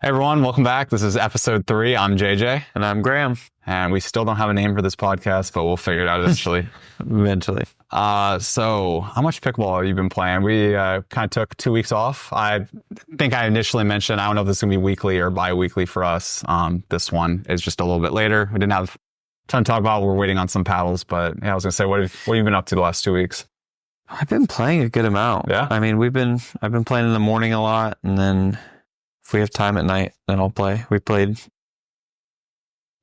Hey everyone, welcome back. This is episode 3. I'm JJ. And I'm Graham. And we still don't have a name for this podcast, but we'll figure it out eventually. Eventually. So how much pickleball have you been playing? We kind of took 2 weeks off. I think I initially mentioned, I don't know if this is going to be weekly or bi-weekly for us. This one is just a little bit later. We didn't have a ton to talk about. We're waiting on some paddles, but yeah, I was going to say, what have you been up to the last 2 weeks? I've been playing a good amount. Yeah. I mean, I've been playing in the morning a lot, and then if we have time at night, then I'll play. We've played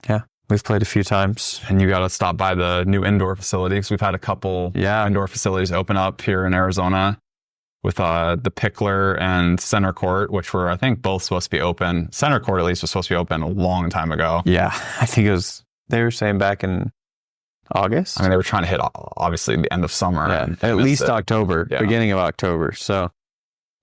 a few times. And you got to stop by the new indoor facility because we've had a couple indoor facilities open up here in Arizona with the Pickler and Center Court, which were, I think, both supposed to be open. Center Court, at least, was supposed to be open a long time ago. Yeah, I think they were saying back in August. I mean, they were trying to hit, obviously, the end of summer. Yeah, at least October, beginning of October. So.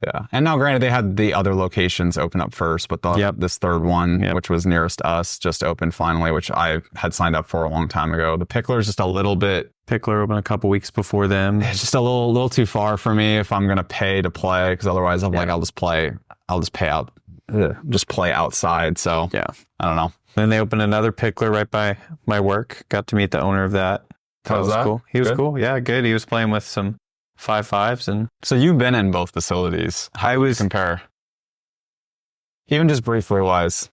Yeah. And now, granted, they had the other locations open up first, but this third one, which was nearest us, just opened finally, which I had signed up for a long time ago. The Pickler is just a little bit... Pickler opened a couple weeks before them. It's just a little too far for me if I'm going to pay to play, because otherwise I'm like, I'll just play outside. So, I don't know. Then they opened another Pickler right by my work. Got to meet the owner of that. That was cool. He was cool. Yeah, good. He was playing with some 5.5s, and so you've been in both facilities. How do you compare, even just briefly wise?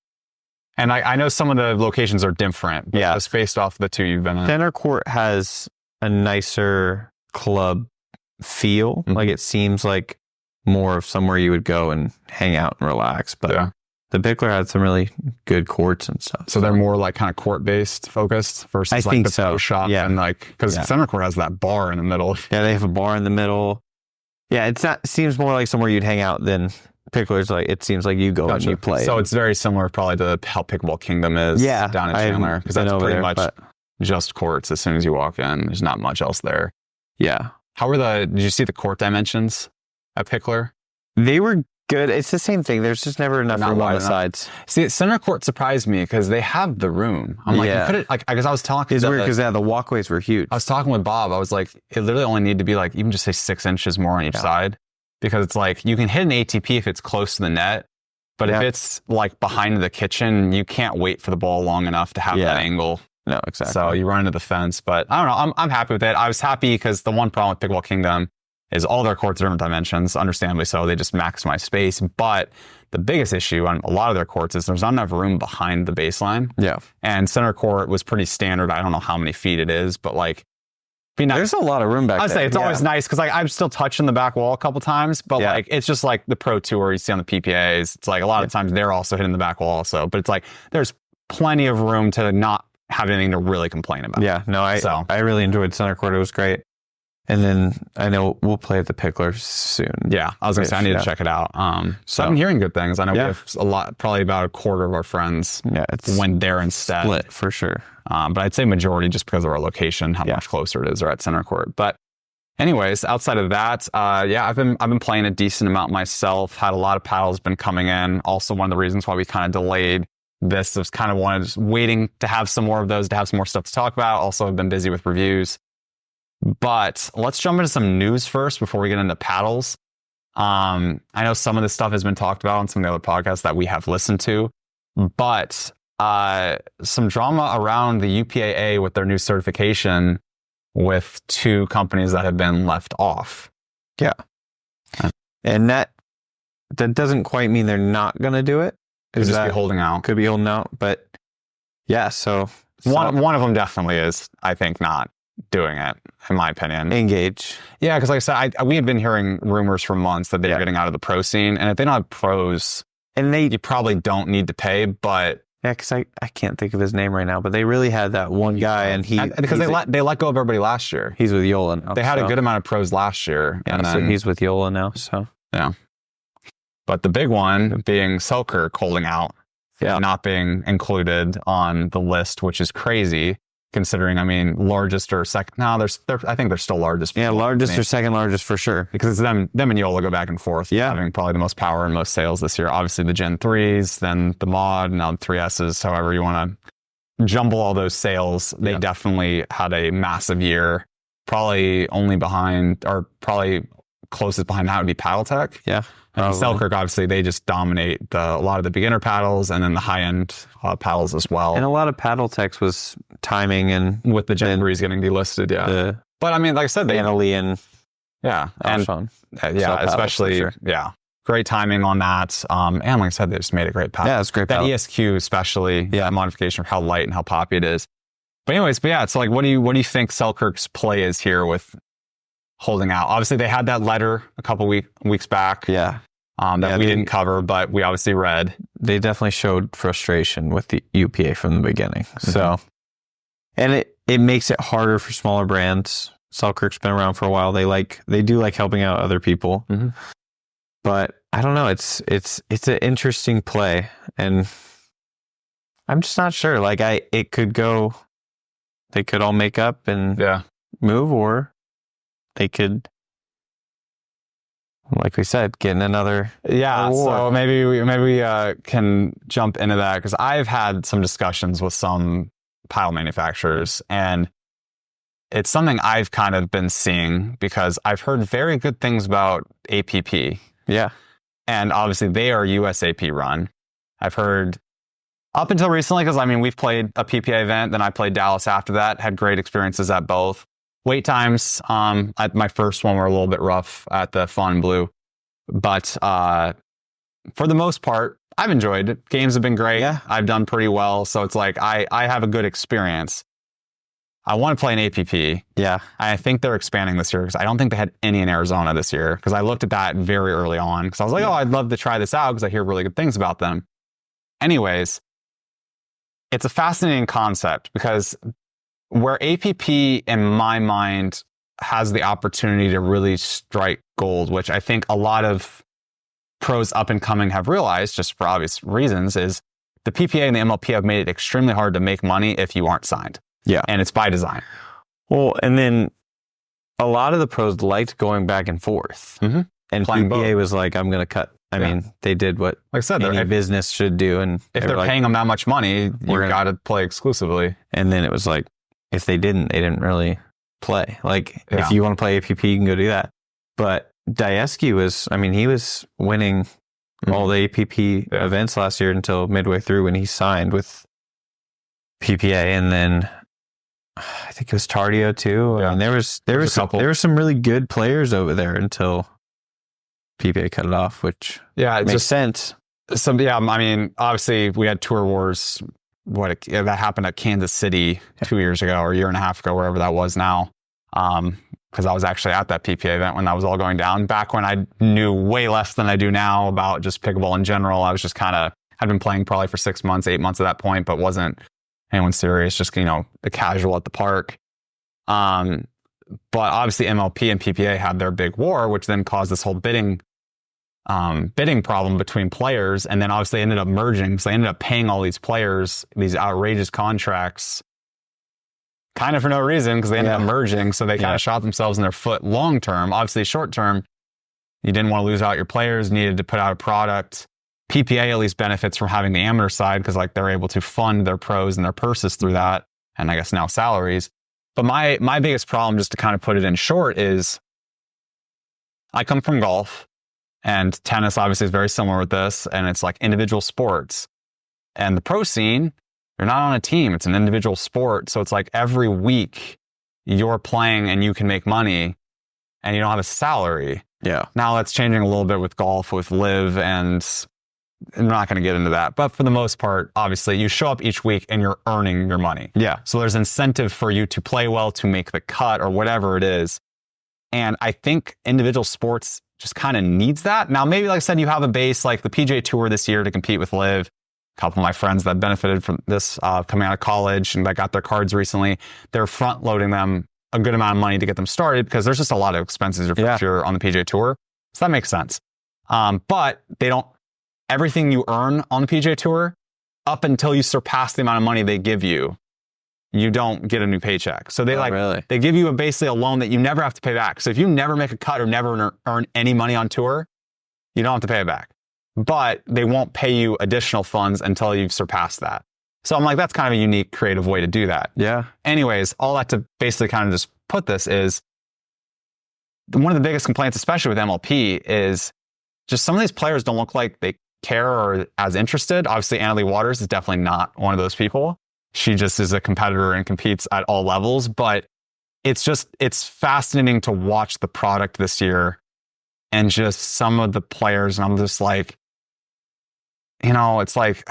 And I know some of the locations are different, but just based off the two you've been in. Center Court has a nicer club feel. Mm-hmm. Like it seems like more of somewhere you would go and hang out and relax. But the Pickler had some really good courts and stuff. So they're more like kind of court-based focused versus I think the pro shop. Yeah. And like, because Center Court has that bar in the middle. Yeah, they have a bar in the middle. Yeah, it seems more like somewhere you'd hang out than Pickler's. Like, it seems like you go and you play. So it's very similar probably to how Pickleball Kingdom is down in Chandler. Because that's pretty much just courts as soon as you walk in. There's not much else there. Yeah. Did you see the court dimensions at Pickler? They were good. It's the same thing. There's just never enough room on the sides. See, Center Court surprised me because they have the room. I'm like, you couldn't, like, because I was talking. It's weird because the walkways were huge. I was talking with Bob. I was like, it literally only needed to be like, even just say 6 inches more on each side, because it's like you can hit an ATP if it's close to the net, but if it's like behind the kitchen, you can't wait for the ball long enough to have that angle. No, exactly. So you run into the fence, but I don't know. I'm happy with it. I was happy because the one problem with Pickleball Kingdom is all their courts are different dimensions, understandably so. They just maximize space. But the biggest issue on a lot of their courts is there's not enough room behind the baseline. Yeah. And Center Court was pretty standard. I don't know how many feet it is, but like, there's a lot of room back there. I'd say it's always nice because like I'm still touching the back wall a couple times, but like it's just like the Pro Tour you see on the PPAs. It's like a lot of times they're also hitting the back wall also, but it's like there's plenty of room to not have anything to really complain about. Yeah, no, I really enjoyed Center Court. It was great. And then I know we'll play at the Pickler soon. Yeah, I was going to say, I need to check it out. So I've been hearing good things. I know we have a lot, probably about a quarter of our friends went there instead. Split, for sure. But I'd say majority just because of our location, how much closer it is, or at Center Court. But anyways, outside of that, I've been playing a decent amount myself. Had a lot of paddles been coming in. Also, one of the reasons why we kind of delayed this was kind of just waiting to have some more of those, to have some more stuff to talk about. Also, I've been busy with reviews. But let's jump into some news first before we get into paddles. I know some of this stuff has been talked about on some of the other podcasts that we have listened to, but some drama around the UPA-A with their new certification with 2 companies that have been left off. Yeah. And that doesn't quite mean they're not going to do it. Could just be holding out. Could be holding out, but so one of them definitely is, I think, not doing it, in my opinion. Engage. Yeah, because like I said, we had been hearing rumors for months that they're getting out of the pro scene, and if they don't have pros, and you probably don't need to pay, but... Yeah, because I can't think of his name right now, but they really had that one guy, and because they let go of everybody last year. He's with Yola now. They had a good amount of pros last year. Yeah, and then, so he's with Yola now, so... Yeah. But the big one being Selkirk holding out, not being included on the list, which is crazy. Considering, I mean, largest or second. No, I think they're still largest. Yeah, largest or second largest for sure. Because them and Yola go back and forth. Yeah. Having probably the most power and most sales this year. Obviously the Gen 3s, then the Mod, now the 3Ss, however you want to jumble all those sales. They definitely had a massive year. Probably only behind, or probably closest behind that would be Paddletech. Yeah. And Selkirk, obviously, they just dominate a lot of the beginner paddles and then the high-end paddles as well. And a lot of Paddletech's was timing and with the Gen 3s getting delisted, but I mean, like I said, they and and especially great timing on that. And like I said, they just made a great paddle. Yeah, it's great. That paddle. ESQ, especially, modification of how light and how poppy it is. But anyways, it's like, what do you think Selkirk's play is here with holding out? Obviously, they had that letter a couple weeks back. Yeah. That we didn't cover, but we obviously read. They definitely showed frustration with the UPA from the beginning. Mm-hmm. So, and it makes it harder for smaller brands. Selkirk's been around for a while. They do like helping out other people. Mm-hmm. But I don't know. It's an interesting play, and I'm just not sure. Like it could go. They could all make up and move, or they could, like we said, get in another award. So maybe we can jump into that, because I've had some discussions with some paddle manufacturers, and it's something I've kind of been seeing because I've heard very good things about APP. Yeah. And obviously they are USAP run. I've heard up until recently, because I mean, we've played a PPA event, then I played Dallas after that, had great experiences at both. Wait times, at my first one were a little bit rough at the Fawn and Blue. But for the most part, I've enjoyed it. Games have been great. Yeah. I've done pretty well. So it's like, I have a good experience. I want to play an APP. Yeah. I think they're expanding this year, because I don't think they had any in Arizona this year, because I looked at that very early on, because I was like, I'd love to try this out because I hear really good things about them. Anyways, it's a fascinating concept, because where APP, in my mind, has the opportunity to really strike gold, which I think a lot of pros up and coming have realized, just for obvious reasons, is the PPA and the MLP have made it extremely hard to make money if you aren't signed. Yeah. And it's by design. Well, and then a lot of the pros liked going back and forth. Mm-hmm. And Playing PPA both. was like, I'm going to cut. I mean, they did what like I said, any business should do. And if they're paying them that much money, you've got to play exclusively. And then it was like, if they didn't really play. Like, if you want to play APP, you can go do that. But Dayeski he was winning all the APP events last year until midway through when he signed with PPA. And then I think it was Tardio too. Yeah. I mean, there were some really good players over there until PPA cut it off, which makes sense. So I mean, obviously we had Tour Wars. That happened at Kansas City 2 years ago, or a year and a half ago, wherever that was now. Because I was actually at that PPA event when that was all going down. Back when I knew way less than I do now about just pickleball in general. I was just had been playing probably for 6 months, 8 months at that point, but wasn't anyone serious, just, the casual at the park. But obviously MLP and PPA had their big war, which then caused this whole bidding problem between players. And then obviously they ended up merging. So they ended up paying all these players these outrageous contracts kind of for no reason, because they ended up merging. So they kind of shot themselves in their foot long term. Obviously short term, you didn't want to lose out your players, needed to put out a product. PPA at least benefits from having the amateur side, because they're able to fund their pros and their purses through that, and I guess now salaries. But my biggest problem, just to kind of put it in short, is I come from golf, and tennis obviously is very similar with this, and it's like individual sports. And the pro scene, you're not on a team, it's an individual sport. So it's like every week you're playing and you can make money, and you don't have a salary. Yeah. Now that's changing a little bit with golf, with live, and I'm not going to get into that. But for the most part, obviously, you show up each week and you're earning your money. Yeah. So there's incentive for you to play well, to make the cut, or whatever it is. And I think individual sports just kind of needs that. Now, maybe, like I said, you have a base like the PGA Tour this year to compete with live. A couple of my friends that benefited from this coming out of college and that got their cards recently, they're front loading them a good amount of money to get them started, because there's just a lot of expenses your first year on the PGA Tour. So that makes sense. But they don't, everything you earn on the PGA Tour, up until you surpass the amount of money they give you, you don't get a new paycheck. So they they give you basically a loan that you never have to pay back. So if you never make a cut or never earn any money on tour, you don't have to pay it back. But they won't pay you additional funds until you've surpassed that. So I'm like, that's kind of a unique, creative way to do that. Yeah. Anyways, all that to basically kind of just put this is, one of the biggest complaints, especially with MLP, is just some of these players don't look like they care or as interested. Obviously, Anna Leigh Waters is definitely not one of those people. She just is a competitor and competes at all levels. But it's fascinating to watch the product this year and just some of the players. And I'm just like, it's like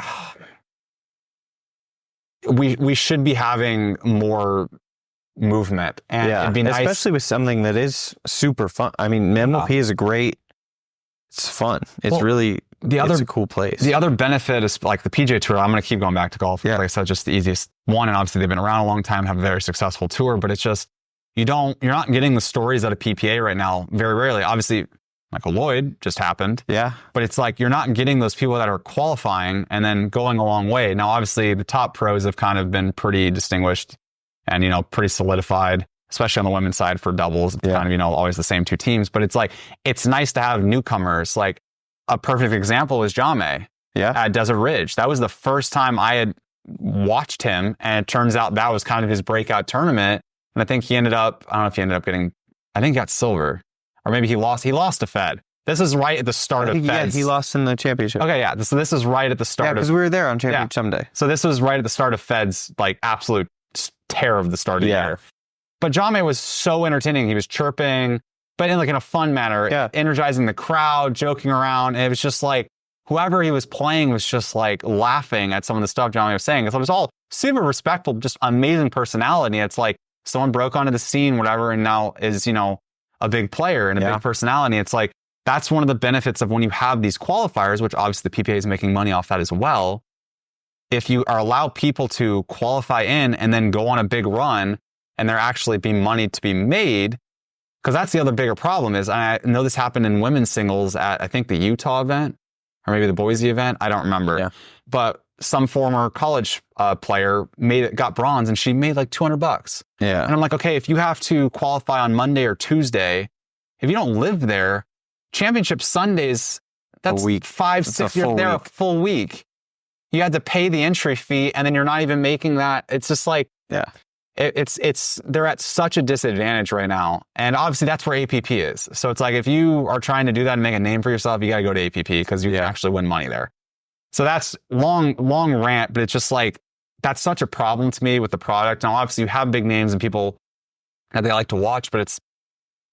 we should be having more movement. And it'd be nice, especially with something that is super fun. I mean, MLP is it's fun. It's really it's a cool place. The other benefit is like the PGA Tour. I'm going to keep going back to golf. Like I said, just the easiest one. And obviously they've been around a long time, have a very successful tour, but it's just, you're not getting the stories out of PPA right now. Very rarely. Obviously, Michael Lloyd just happened. Yeah. But it's like, you're not getting those people that are qualifying and then going a long way. Now, obviously the top pros have kind of been pretty distinguished and, pretty solidified, especially on the women's side for doubles. It's kind of, always the same two teams, but it's like, it's nice to have newcomers. Like a perfect example is Jame at Desert Ridge. That was the first time I had watched him. And it turns out that was kind of his breakout tournament. And I think he ended up, I don't know if he ended up getting, I think he got silver. Or maybe he lost to Fed. This is right at the start of Fed's. Yeah, he lost in the championship. Okay, yeah. So this is right at the start of... Yeah, because we were there on championship Sunday. So this was right at the start of Fed's, like, absolute tear of the start of the year. But Jame was so entertaining. He was chirping, but in a fun manner, energizing the crowd, joking around. And it was just like, whoever he was playing was just like laughing at some of the stuff Jame was saying. So it was all super respectful, just amazing personality. It's like someone broke onto the scene, whatever, and now is, a big player and a big personality. It's like, that's one of the benefits of when you have these qualifiers, which obviously the PPA is making money off that as well. If you allow people to qualify in and then go on a big run and there actually be money to be made, because that's the other bigger problem is, I know this happened in women's singles at, I think, the Utah event or maybe the Boise event. I don't remember. But some former college player got bronze and she made like $200. Yeah. And I'm like, okay, if you have to qualify on Monday or Tuesday, if you don't live there, championship Sundays, that's a week. 5, 6 years there, a full week. You had to pay the entry fee and then you're not even making that. It's just like, they're at such a disadvantage right now. And obviously that's where APP is. So it's like, if you are trying to do that and make a name for yourself, you got to go to APP because you can actually win money there. So that's long rant, but it's just like, that's such a problem to me with the product. Now, obviously you have big names and people that they like to watch, but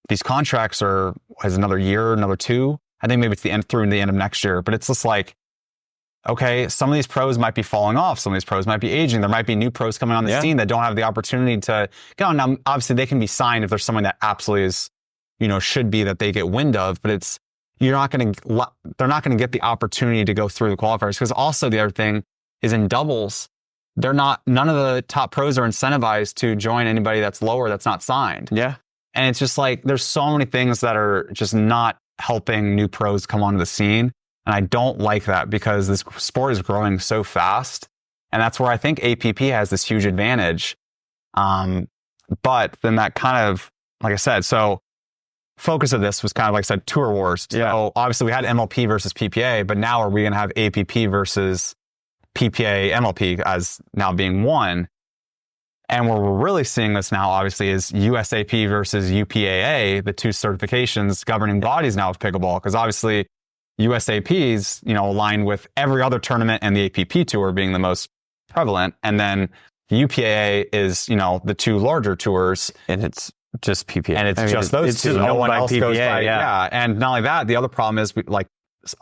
these contracts has another year, another 2. I think maybe it's through the end of next year, but it's just like, okay, some of these pros might be falling off. Some of these pros might be aging. There might be new pros coming on the scene that don't have the opportunity to go. Now, obviously they can be signed if there's someone that absolutely is, should be that they get wind of, but they're not going to get the opportunity to go through the qualifiers. Because also the other thing is in doubles, none of the top pros are incentivized to join anybody that's lower that's not signed. Yeah. And it's just like, there's so many things that are just not helping new pros come onto the scene. And I don't like that because this sport is growing so fast. And that's where I think APP has this huge advantage. But then that kind of, like I said, so focus of this was kind of, like I said, tour wars. So obviously we had MLP versus PPA, but now are we going to have APP versus PPA MLP as now being one? And where we're really seeing this now, obviously, is USAP versus UPA-A, the 2 certifications governing bodies now of pickleball. Because obviously USAP's, aligned with every other tournament and the APP tour being the most prevalent. And then UPA-A is, the 2 larger tours. And it's just PPA. And it's just those 2. No one else goes by. Yeah. And not only that, the other problem is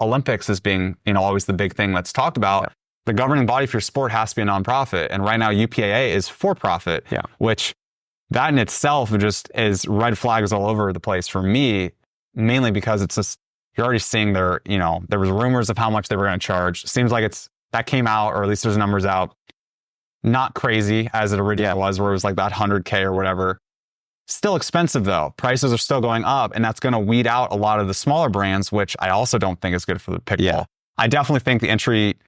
Olympics is being, always the big thing that's talked about. Yeah. The governing body for your sport has to be a nonprofit. And right now UPA-A is for profit, which that in itself just is red flags all over the place for me, mainly because it's just, you're already seeing there was rumors of how much they were going to charge. Seems like that came out, or at least there's numbers out. Not crazy as it originally was, where it was like that 100K or whatever. Still expensive though. Prices are still going up, and that's going to weed out a lot of the smaller brands, which I also don't think is good for the pickleball. I definitely think the entry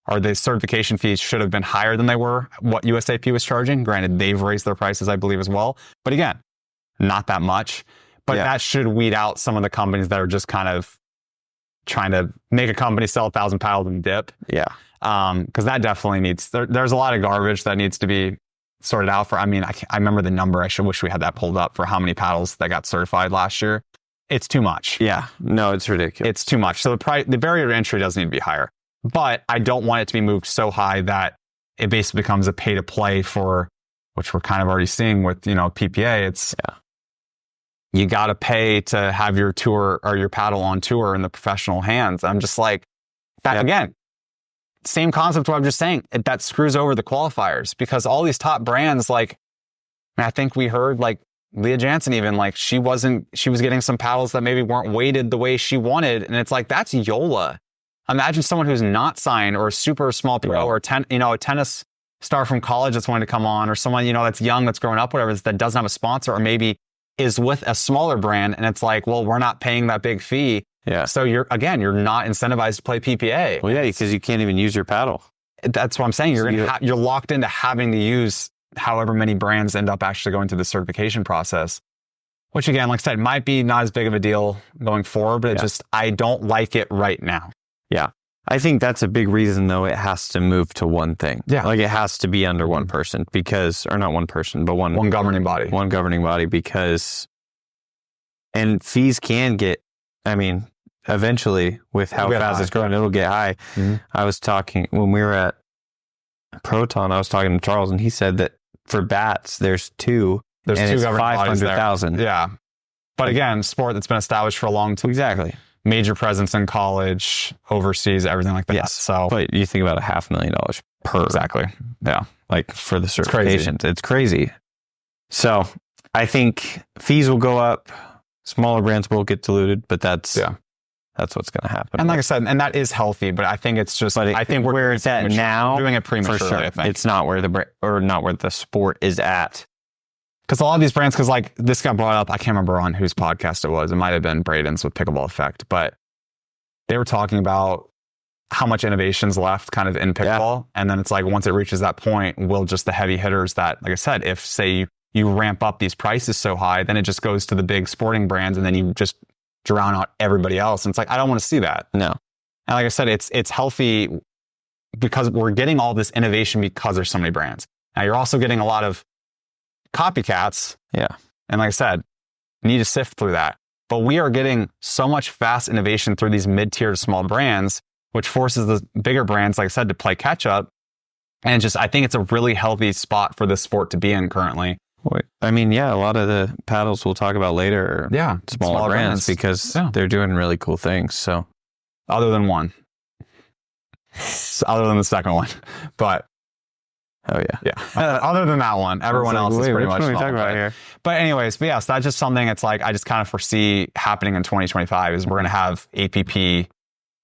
or the certification fees should have been higher than they were, what USAP was charging. Granted, they've raised their prices, I believe, as well. But again, not that much. But that should weed out some of the companies that are just kind of trying to make a company sell 1,000 paddles and dip. Because that definitely needs, there's a lot of garbage that needs to be sorted out for, I mean, I remember the number. I wish we had that pulled up for how many paddles that got certified last year. It's too much. Yeah. No, it's ridiculous. It's too much. So the barrier to entry does need to be higher. But I don't want it to be moved so high that it basically becomes a pay to play for, which we're kind of already seeing with, PPA. It's, you got to pay to have your tour or your paddle on tour in the professional hands. I'm just like, that again, same concept what I'm just saying. That screws over the qualifiers because all these top brands, like, I think we heard like Leah Jansen even, like she was getting some paddles that maybe weren't weighted the way she wanted. And it's like, that's YOLA. Imagine someone who's not signed or a super small pro or a tennis star from college that's wanting to come on, or someone, that's young, that's growing up, whatever, that doesn't have a sponsor, or maybe is with a smaller brand. And it's like, well, we're not paying that big fee. Yeah. So you're not incentivized to play PPA. Well, yeah, because you can't even use your paddle. That's what I'm saying. You're locked into having to use however many brands end up actually going through the certification process, which again, like I said, might be not as big of a deal going forward, but I don't like it right now. Yeah. I think that's a big reason, though, it has to move to one thing. Yeah. Like it has to be under one person or not one person, but one governing body. One governing body and fees can get, eventually with how fast it's growing, it'll get high. Mm-hmm. I was talking, when we were at Proton, I was talking to Charles and he said that for bats, there's two governing bodies there. 500,000. Yeah. But again, sport that's been established for a long time. Exactly. Major presence in college, overseas, everything like that. Yes. So, but you think about $500,000 per. Exactly. Yeah. Like for the certifications. It's crazy. So I think fees will go up. Smaller brands will get diluted, but that's what's going to happen. And like I said, and that is healthy, but I think it's just, I think where it's at now, doing it prematurely, for sure. I think. It's not where the sport is at. Because a lot of these brands, because like this got brought up, I can't remember on whose podcast it was. It might have been Braden's with Pickleball Effect, but they were talking about how much innovation's left kind of in pickleball. Yeah. And then it's like, once it reaches that point, will just the heavy hitters that, like I said, if say you ramp up these prices so high, then it just goes to the big sporting brands and then you just drown out everybody else. And it's like, I don't want to see that. No. And like I said, it's healthy because we're getting all this innovation because there's so many brands. Now you're also getting a lot of copycats. Yeah. And like I said, need to sift through that. But we are getting so much fast innovation through these mid-tier to small brands, which forces the bigger brands, like I said, to play catch up. And I think it's a really healthy spot for this sport to be in currently. A lot of the paddles we'll talk about later are smaller brands because they're doing really cool things. So, other than one. Other than the second one. But oh yeah. Other than that one, everyone else is pretty much. What are we talking about here? But anyways, so that's just something. It's like I just kind of foresee happening in 2025 is we're going to have APP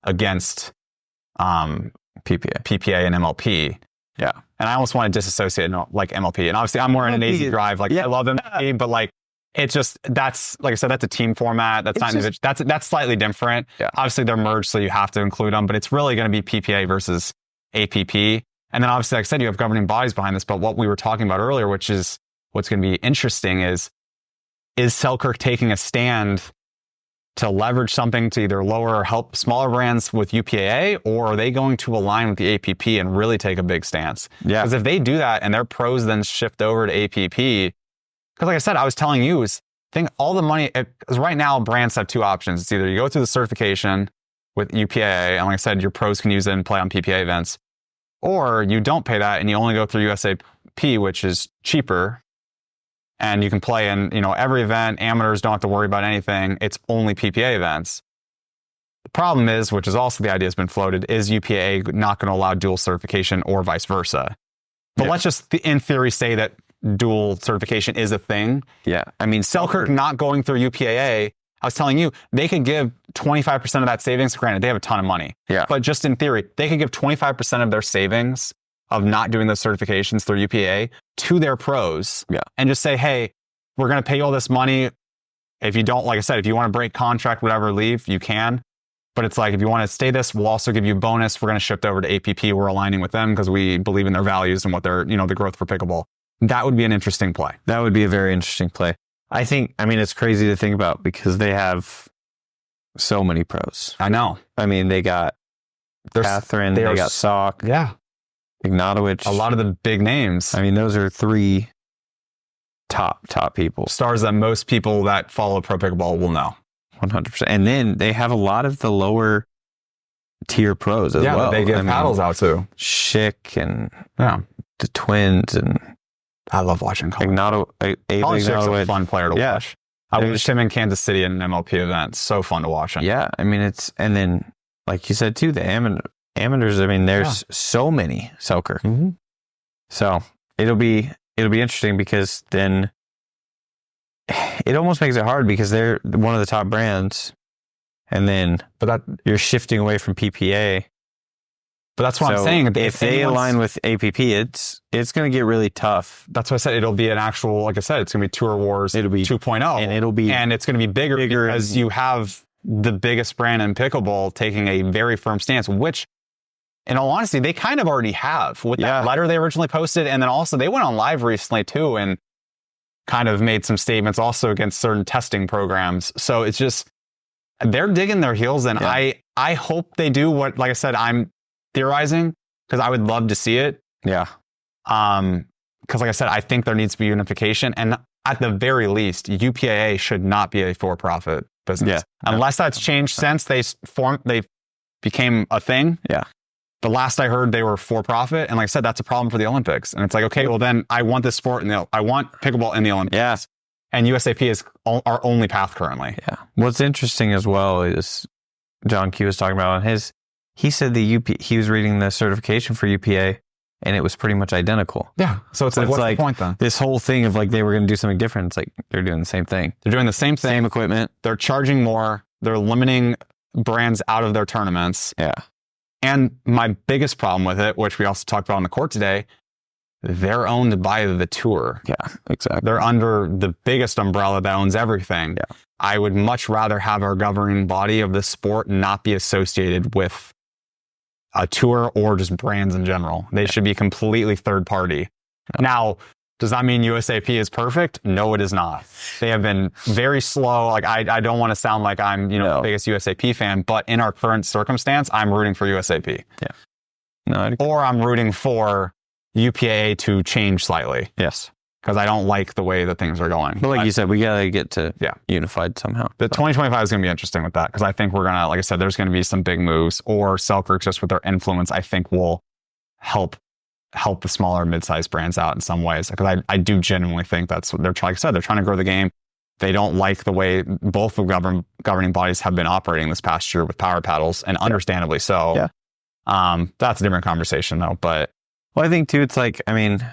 against PPA and MLP. Yeah, and I almost want to disassociate like MLP. And obviously, I'm more in an AZ drive. Like I love MLP, but like it's just that's like I said, that's a team format. That's not individual. That's slightly different. Yeah. Obviously, they're merged, so you have to include them. But it's really going to be PPA versus APP. And then obviously, like I said, you have governing bodies behind this. But what we were talking about earlier, which is what's going to be interesting, is Selkirk taking a stand to leverage something to either lower or help smaller brands with UPA-A, or are they going to align with the APP and really take a big stance? Yeah. Because if they do that and their pros then shift over to APP, because like I said, I was telling you, think all the money, because right now brands have two options. It's either you go through the certification with UPA-A, and like I said, your pros can use it and play on PPA events, or you don't pay that and you only go through USAP, which is cheaper. And you can play in, every event. Amateurs don't have to worry about anything. It's only PPA events. The problem is, which is also the idea has been floated, is UPA not going to allow dual certification or vice versa. But let's just, in theory, say that dual certification is a thing. Yeah. Selkirk not going through UPA-A, I was telling you, they could give 25% of that savings. Granted, they have a ton of money. Yeah. But just in theory, they could give 25% of their savings of not doing those certifications through UPA to their pros and just say, hey, we're going to pay you all this money. If you don't, like I said, if you want to break contract, whatever, leave, you can. But it's like, if you want to stay this, we'll also give you a bonus. We're going to shift over to APP. We're aligning with them because we believe in their values and what they're, the growth for pickleball. That would be an interesting play. That would be a very interesting play. I think, it's crazy to think about because they have so many pros. I know. They got Catherine, they got Sock. Yeah. Ignatowicz. A lot of the big names. I mean, those are 3 top people. Stars that most people that follow pro pickleball will know. 100%. And then they have a lot of the lower tier pros as well. They give paddles out too. Schick and the twins, and I love watching Colin. Schick's a fun player to watch. I watched him in Kansas City at an MLP event. So fun to watch him. Yeah, I mean and then like you said too, the amateurs. I mean, there's so many Selkirk. Mm-hmm. So it'll be interesting because then it almost makes it hard because they're one of the top brands, and then you're shifting away from PPA. But that's what I'm saying. If they align with APP, it's going to get really tough. That's what I said. It'll be an actual, like I said, it's going to be Tour Wars 2.0. And it's going to be bigger because you have the biggest brand in pickleball taking a very firm stance, which, in all honesty, they kind of already have with that letter they originally posted. And then also they went on live recently too and kind of made some statements also against certain testing programs. So it's just, they're digging their heels in. I hope they do what, like I said, I'm theorizing because I would love to see it. Yeah. Because like I said, I think there needs to be unification. And at the very least, UPA-A should not be a for-profit business. Yeah. Unless that's changed since they became a thing. Yeah. The last I heard, they were for-profit. And like I said, that's a problem for the Olympics. And it's like, okay, well then I want this sport I want pickleball in the Olympics. Yeah. And USAP is our only path currently. Yeah. What's interesting as well is John Q was talking about on he said he was reading the certification for UPA and it was pretty much identical. Yeah. So it's like, what's the point then? This whole thing of like they were going to do something different. It's like they're doing the same thing. They're doing the same thing. Same equipment. They're charging more. They're limiting brands out of their tournaments. Yeah. And my biggest problem with it, which we also talked about on the court today, they're owned by the tour. Yeah, exactly. They're under the biggest umbrella that owns everything. Yeah. I would much rather have our governing body of the sport not be associated with a tour or just brands in general. They should be completely third party. Yeah. Now, does that mean USAP is perfect? No, it is not. They have been very slow. Like I don't want to sound like I'm, the biggest USAP fan, but in our current circumstance, I'm rooting for USAP. Yeah. Or I'm rooting for UPA-A to change slightly. Yes. Because I don't like the way that things are going. But like you said, we got to get to unified somehow. The 2025 is going to be interesting with that because I think we're going to, like I said, there's going to be some big moves, or Selkirk just with their influence, I think will help the smaller mid-sized brands out in some ways. Because I do genuinely think that's what they're trying. Like I said, they're trying to grow the game. They don't like the way both of governing bodies have been operating this past year with power paddles, and understandably so. Yeah. That's a different conversation though. But I think too, it's like, I mean,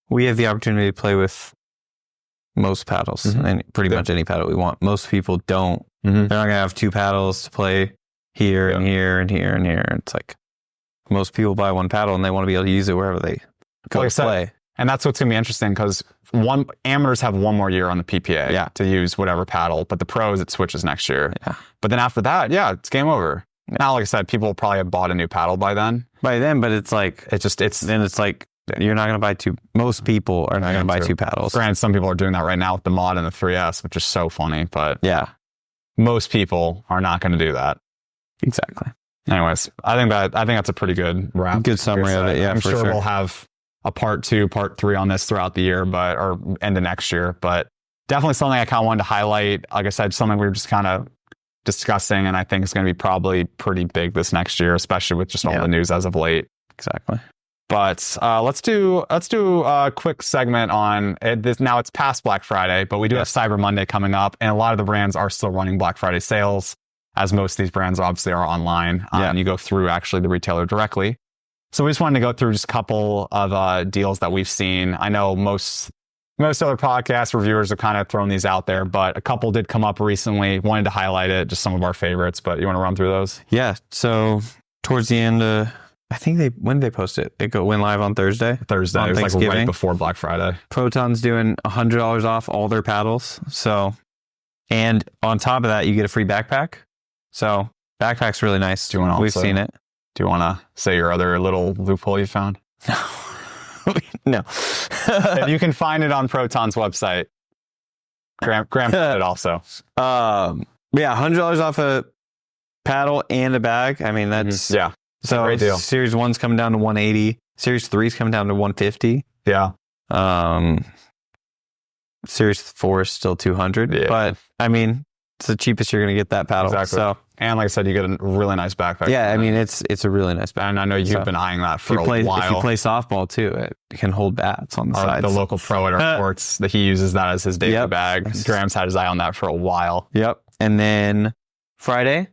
we have the opportunity to play with most paddles and pretty much any paddle we want. Most people don't. They're not going to have 2 paddles to play here and here and here and here. It's like most people buy 1 paddle and they want to be able to use it wherever they go to play. And that's what's going to be interesting because amateurs have 1 more year on the PPA to use whatever paddle, but the pros, it switches next year. Yeah. But then after that, it's game over. Yeah. Now, like I said, people will probably have bought a new paddle by then. But it's like, it's like, you're not going to buy 2. Most people are not going to buy 2 paddles. Granted, some people are doing that right now with the mod and the 3S, which is so funny. But most people are not going to do that. Exactly. Anyways, I think that's a pretty good wrap. Good summary of it. Yeah, I'm sure we'll have a part 2, part 3 on this throughout the year, or end of next year. But definitely something I kind of wanted to highlight. Like I said, something we were just kind of discussing, and I think it's going to be probably pretty big this next year, especially with just all the news as of late. Exactly. But let's do a quick segment on it. Now it's past Black Friday, but we do have Cyber Monday coming up, and a lot of the brands are still running Black Friday sales, as most of these brands obviously are online. And you go through actually the retailer directly. So we just wanted to go through just a couple of deals that we've seen. I know most other podcast reviewers have kind of thrown these out there, but a couple did come up recently. Wanted to highlight it, just some of our favorites. But you want to run through those? Yeah. So towards the end, I think when did they post it? It went live on Thursday. It was like right before Black Friday. Proton's doing $100 off all their paddles. So, and on top of that, you get a free backpack. So backpack's really nice. We've seen it. Do you want to say your other little loophole you found? No. And you can find it on Proton's website. Graham did it also. $100 off a paddle and a bag. I mean, that's So Great deal. Series 1's coming down to 180. Series 3's coming down to 150. Yeah. Series 4 is still 200. Yeah. But I mean, it's the cheapest you're going to get that paddle. Exactly. So, and like I said, you get a really nice backpack. yeah, I mean, it's a really nice backpack. And I know you've been eyeing that for a while. If you play softball too, it can hold bats on the sides. The local pro at our courts, that he uses that as his daily bag. Graham's had his eye on that for a while. Yep. And then Friday,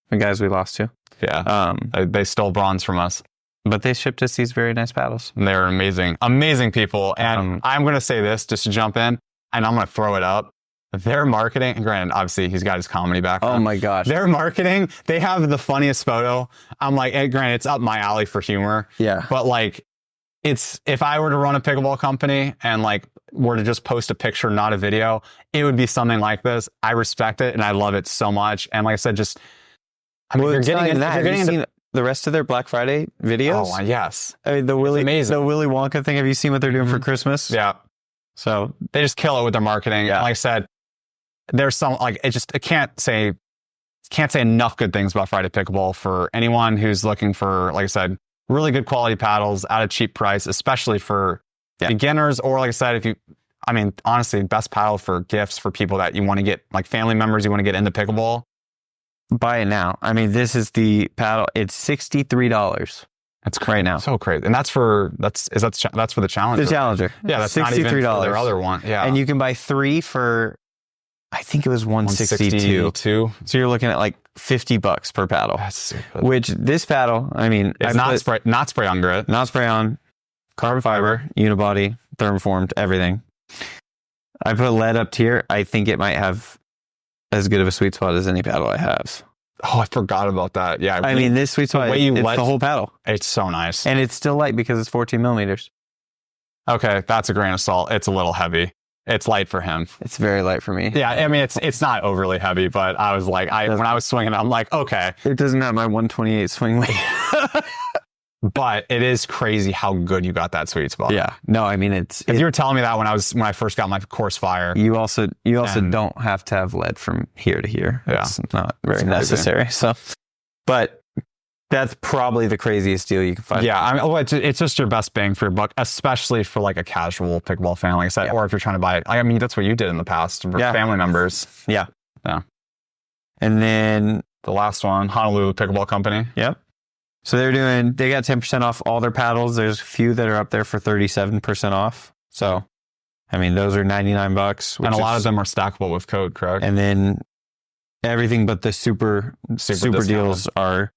the guys we lost to. Yeah. They stole bronze from us. But they shipped us these very nice paddles. And they're amazing. Amazing people. And I'm going to say this just to jump in, and I'm going to throw it up. Their marketing, and granted, obviously, he's got his comedy background. Oh my gosh. Their marketing, they have the funniest photo. I'm like, and granted, it's up my alley for humor. Yeah. But like, if I were to run a pickleball company and like were to just post a picture, not a video, it would be something like this. I respect it and I love it so much. And like I said, just, I mean, Well, you're it's getting not even that. into Seen the rest of their Black Friday videos? Oh, yes. I mean, the Willy amazing. Wonka thing. Have you seen what they're doing for Christmas? Yeah. So they just kill it with their marketing. Yeah. Like I said, there's some, like, I can't say enough good things about Friday Pickleball for anyone who's looking for, like I said, really good quality paddles at a cheap price, especially for beginners, or like I said, honestly, best paddle for gifts for people that you want to get, like family members you want to get into pickleball. buy it now. I mean, this is the paddle. It's $63. That's right now. So crazy. And that's for the Challenger. The Challenger. Yeah, that's not even for their other one. Yeah. And you can buy 3 for, I think it was 162. So you're looking at like $50 per paddle. That's stupid. Which this paddle, I mean, it's not spray on grit. Not spray on, carbon fiber, unibody, thermoformed, everything. I put lead up tier. I think it might have as good of a sweet spot as any paddle I have. Oh, I forgot about that. Yeah. I mean, this sweet spot, it's the whole paddle. It's so nice. And it's still light because it's 14 millimeters. Okay, that's a grain of salt. It's a little heavy. It's light for him. It's very light for me. Yeah, I mean, it's not overly heavy, but I was like, when I was swinging, I'm like, okay. It doesn't have my 128 swing weight. But it is crazy how good you got that sweet spot. Yeah. No, I mean, if you were telling me that when I first got my course fire. You also don't have to have lead from here to here. Yeah. It's not very necessary. So, but that's probably the craziest deal you can find. Yeah, I mean, it's just your best bang for your buck, especially for like a casual pickleball fan, like I said, or if you're trying to buy it. I mean, that's what you did in the past for family members. Yeah. Yeah. And then the last one, Honolulu Pickleball Company. Yep. So they got 10% off all their paddles. There's a few that are up there for 37% off. So, I mean, those are $99. And a lot of them are stackable with code, correct? And then everything but the super deals are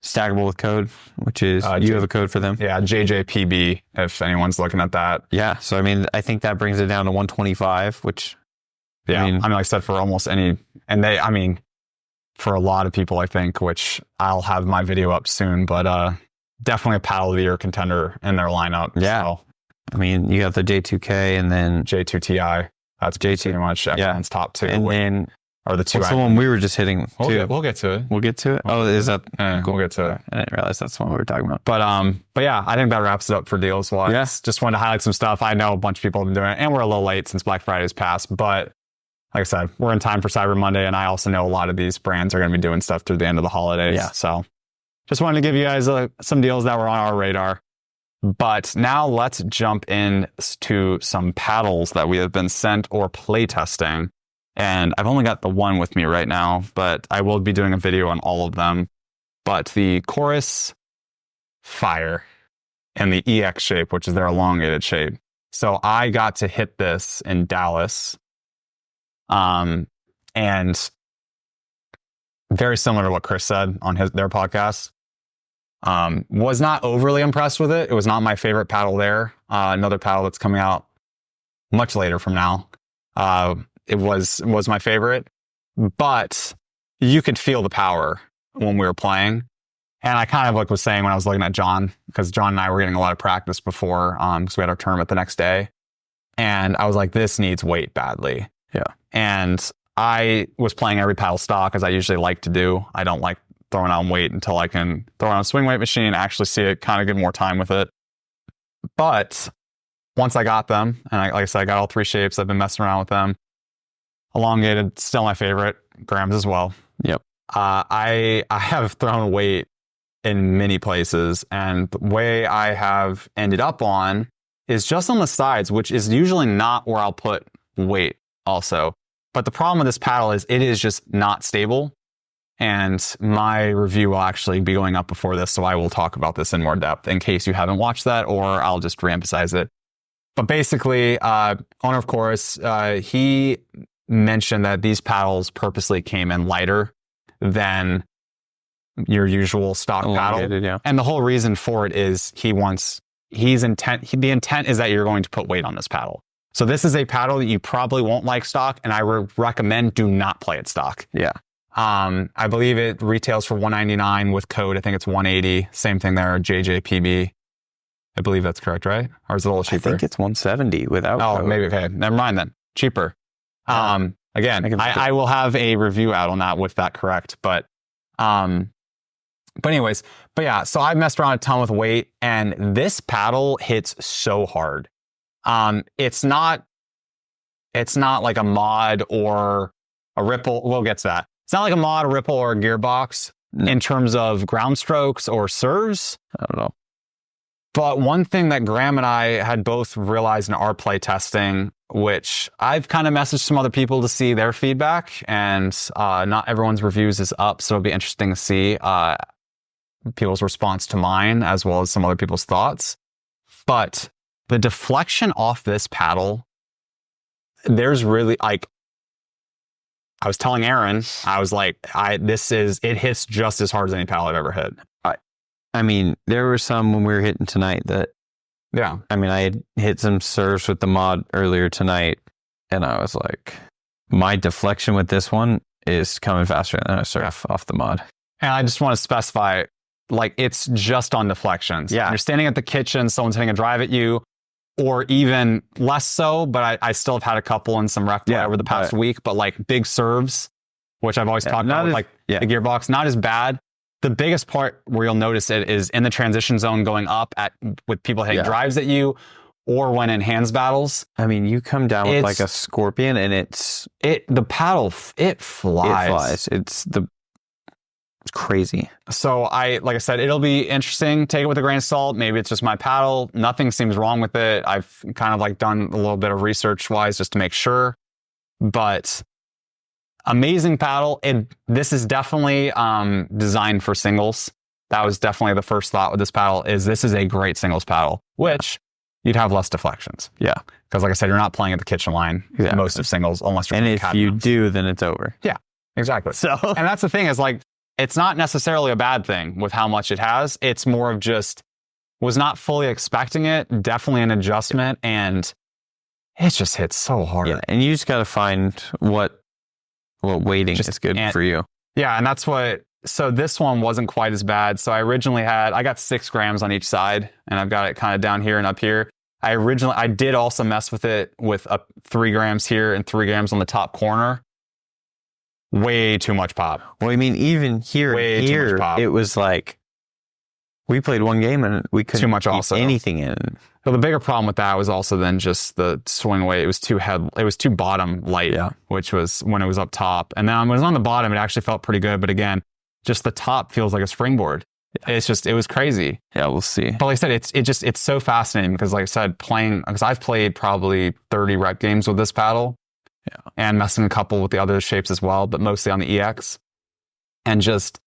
stackable with code, which is you have a code for them. Yeah, JJPB, if anyone's looking at that. Yeah. So, I mean, I think that brings it down to 125, which... Yeah. I mean, like I said, for almost any... And for a lot of people, I think, which I'll have my video up soon, but definitely a paddle of the year contender in their lineup. Yeah. So. I mean, you have the J2K and then J2TI. That's pretty much everyone's top two. And then or the two. What's the one we were just hitting too? We'll get to it. We'll get to it. Oh, is that? We'll get to it. I didn't realize that's the one we were talking about. But yeah, I think that wraps it up for deals. Well, just wanted to highlight some stuff. I know a bunch of people have been doing it, and we're a little late since Black Friday's passed, but like I said, we're in time for Cyber Monday, and I also know a lot of these brands are going to be doing stuff through the end of the holidays. Yeah. So just wanted to give you guys some deals that were on our radar. But now let's jump into some paddles that we have been sent or play testing. And I've only got the one with me right now, but I will be doing a video on all of them. But the Chorus Fire and the EX shape, which is their elongated shape. So I got to hit this in Dallas. And very similar to what Chris said on their podcast. Was not overly impressed with it. It was not my favorite paddle there. Another paddle that's coming out much later from now. It was my favorite, but you could feel the power when we were playing. And I kind of was saying when I was looking at John, because John and I were getting a lot of practice before, because we had our tournament the next day. And I was like, this needs weight badly. Yeah. And I was playing every paddle stock, as I usually like to do. I don't like throwing on weight until I can throw on a swing weight machine, actually see it, kind of get more time with it. But once I got them, and like I said, I got all 3 shapes. I've been messing around with them. Elongated, still my favorite. Graham's as well. Yep. I have thrown weight in many places. And the way I have ended up on is just on the sides, which is usually not where I'll put weight also. But the problem with this paddle is it is just not stable. And my review will actually be going up before this, so I will talk about this in more depth in case you haven't watched that, or I'll just reemphasize it. But basically, owner of course, he mentioned that these paddles purposely came in lighter than your usual stock paddle. Yeah. And the whole reason for it is the intent is that you're going to put weight on this paddle. So this is a paddle that you probably won't like stock, and I would recommend do not play it stock. Yeah. I believe it retails for $199 with code. I think it's $180. Same thing there, JJPB. I believe that's correct, right? Or is it a little cheaper? I think it's $170 without code. Maybe. Okay. Never mind then. Cheaper. Again, I will have a review out on that with that correct. But anyways, yeah, so I've messed around a ton with weight, and this paddle hits so hard. It's not like a mod or a Ripple. We'll get to that. It's not like a mod, a Ripple, or a Gearbox in terms of ground strokes or serves. I don't know. But one thing that Graham and I had both realized in our play testing, which I've kind of messaged some other people to see their feedback, and not everyone's reviews is up, so it'll be interesting to see people's response to mine as well as some other people's thoughts. But the deflection off this paddle, there's really like, I was telling Aaron, I was like, it hits just as hard as any paddle I've ever hit. I mean, there were some when we were hitting tonight that, yeah. I mean, I had hit some serves with the mod earlier tonight, and I was like, my deflection with this one is coming faster than I surf off the mod. And I just want to specify, like, it's just on deflections. Yeah. You're standing at the kitchen, someone's hitting a drive at you, or even less so, but I still have had a couple in some rec over the past week, but like big serves, which I've always talked about, like the Gearbox, not as bad. The biggest part where you'll notice it is in the transition zone going up with people hitting drives at you, or when in hands battles. I mean, you come down with like a scorpion, and the paddle, it flies. It's crazy. So like I said, it'll be interesting. Take it with a grain of salt. Maybe it's just my paddle. Nothing seems wrong with it. I've kind of like done a little bit of research wise just to make sure, but amazing paddle. This is definitely designed for singles. That was definitely the first thought with this paddle, is this is a great singles paddle, which you'd have less deflections. Yeah. Because like I said, you're not playing at the kitchen line most of singles unless you're And if you do, then it's over. Yeah, exactly. So, and that's the thing is like, it's not necessarily a bad thing with how much it has. It's more of just, was not fully expecting it. Definitely an adjustment. And it just hits so hard. Yeah. And you just got to find what weighting is good for you. Yeah. And that's so this one wasn't quite as bad. So I got 6 grams on each side, and I've got it kind of down here and up here. I did also mess with it with 3 grams here and 3 grams on the top corner. Way too much pop. Well, I mean, even here, it was like, we played one game and we couldn't too much also anything in. But the bigger problem with that was also then just the swing weight. It was too bottom light, which was when it was up top. And then when it was on the bottom, it actually felt pretty good. But again, just the top feels like a springboard. Yeah. It was crazy. Yeah, we'll see. But like I said, it's so fascinating because like I said, because I've played probably 30 rec games with this paddle. Yeah. And messing a couple with the other shapes as well, but mostly on the EX. And just,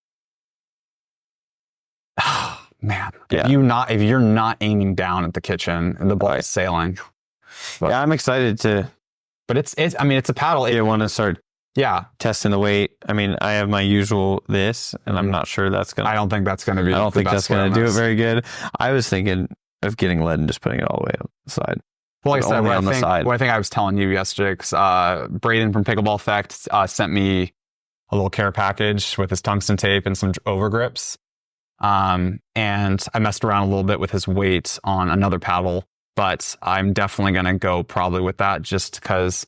man, if you're not aiming down at the kitchen and the ball is sailing. But, I'm excited to. But it's a paddle. You want to start testing the weight. I mean, I have my usual this, and I'm not sure that's going to. I don't think that's going to be. I don't think that's going to do it very good. I was thinking of getting lead and just putting it all the way up the side. Well, like I said, what I think I was telling you yesterday, because Braden from Pickleball Effect sent me a little care package with his tungsten tape and some overgrips. And I messed around a little bit with his weight on another paddle, but I'm definitely going to go probably with that just because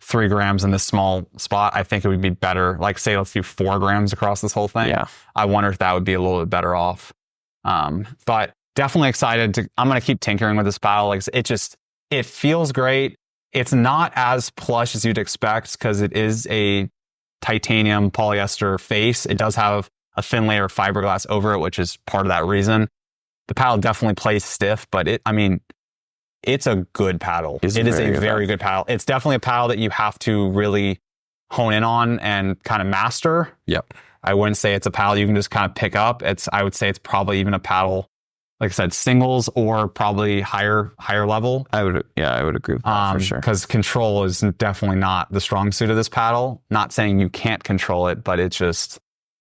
3 grams in this small spot, I think it would be better. Like say, let's do 4 grams across this whole thing. Yeah. I wonder if that would be a little bit better off. But definitely excited I'm going to keep tinkering with this paddle. Like it feels great. It's not as plush as you'd expect because it is a titanium polyester face. It does have a thin layer of fiberglass over it, which is part of that reason. The paddle definitely plays stiff, but it's a good paddle. It is a very good paddle. It's definitely a paddle that you have to really hone in on and kind of master. Yep. I wouldn't say it's a paddle you can just kind of pick up. I would say it's probably even a paddle, like I said, singles or probably higher level. I would agree with that for sure. Because control is definitely not the strong suit of this paddle. Not saying you can't control it, but it's just,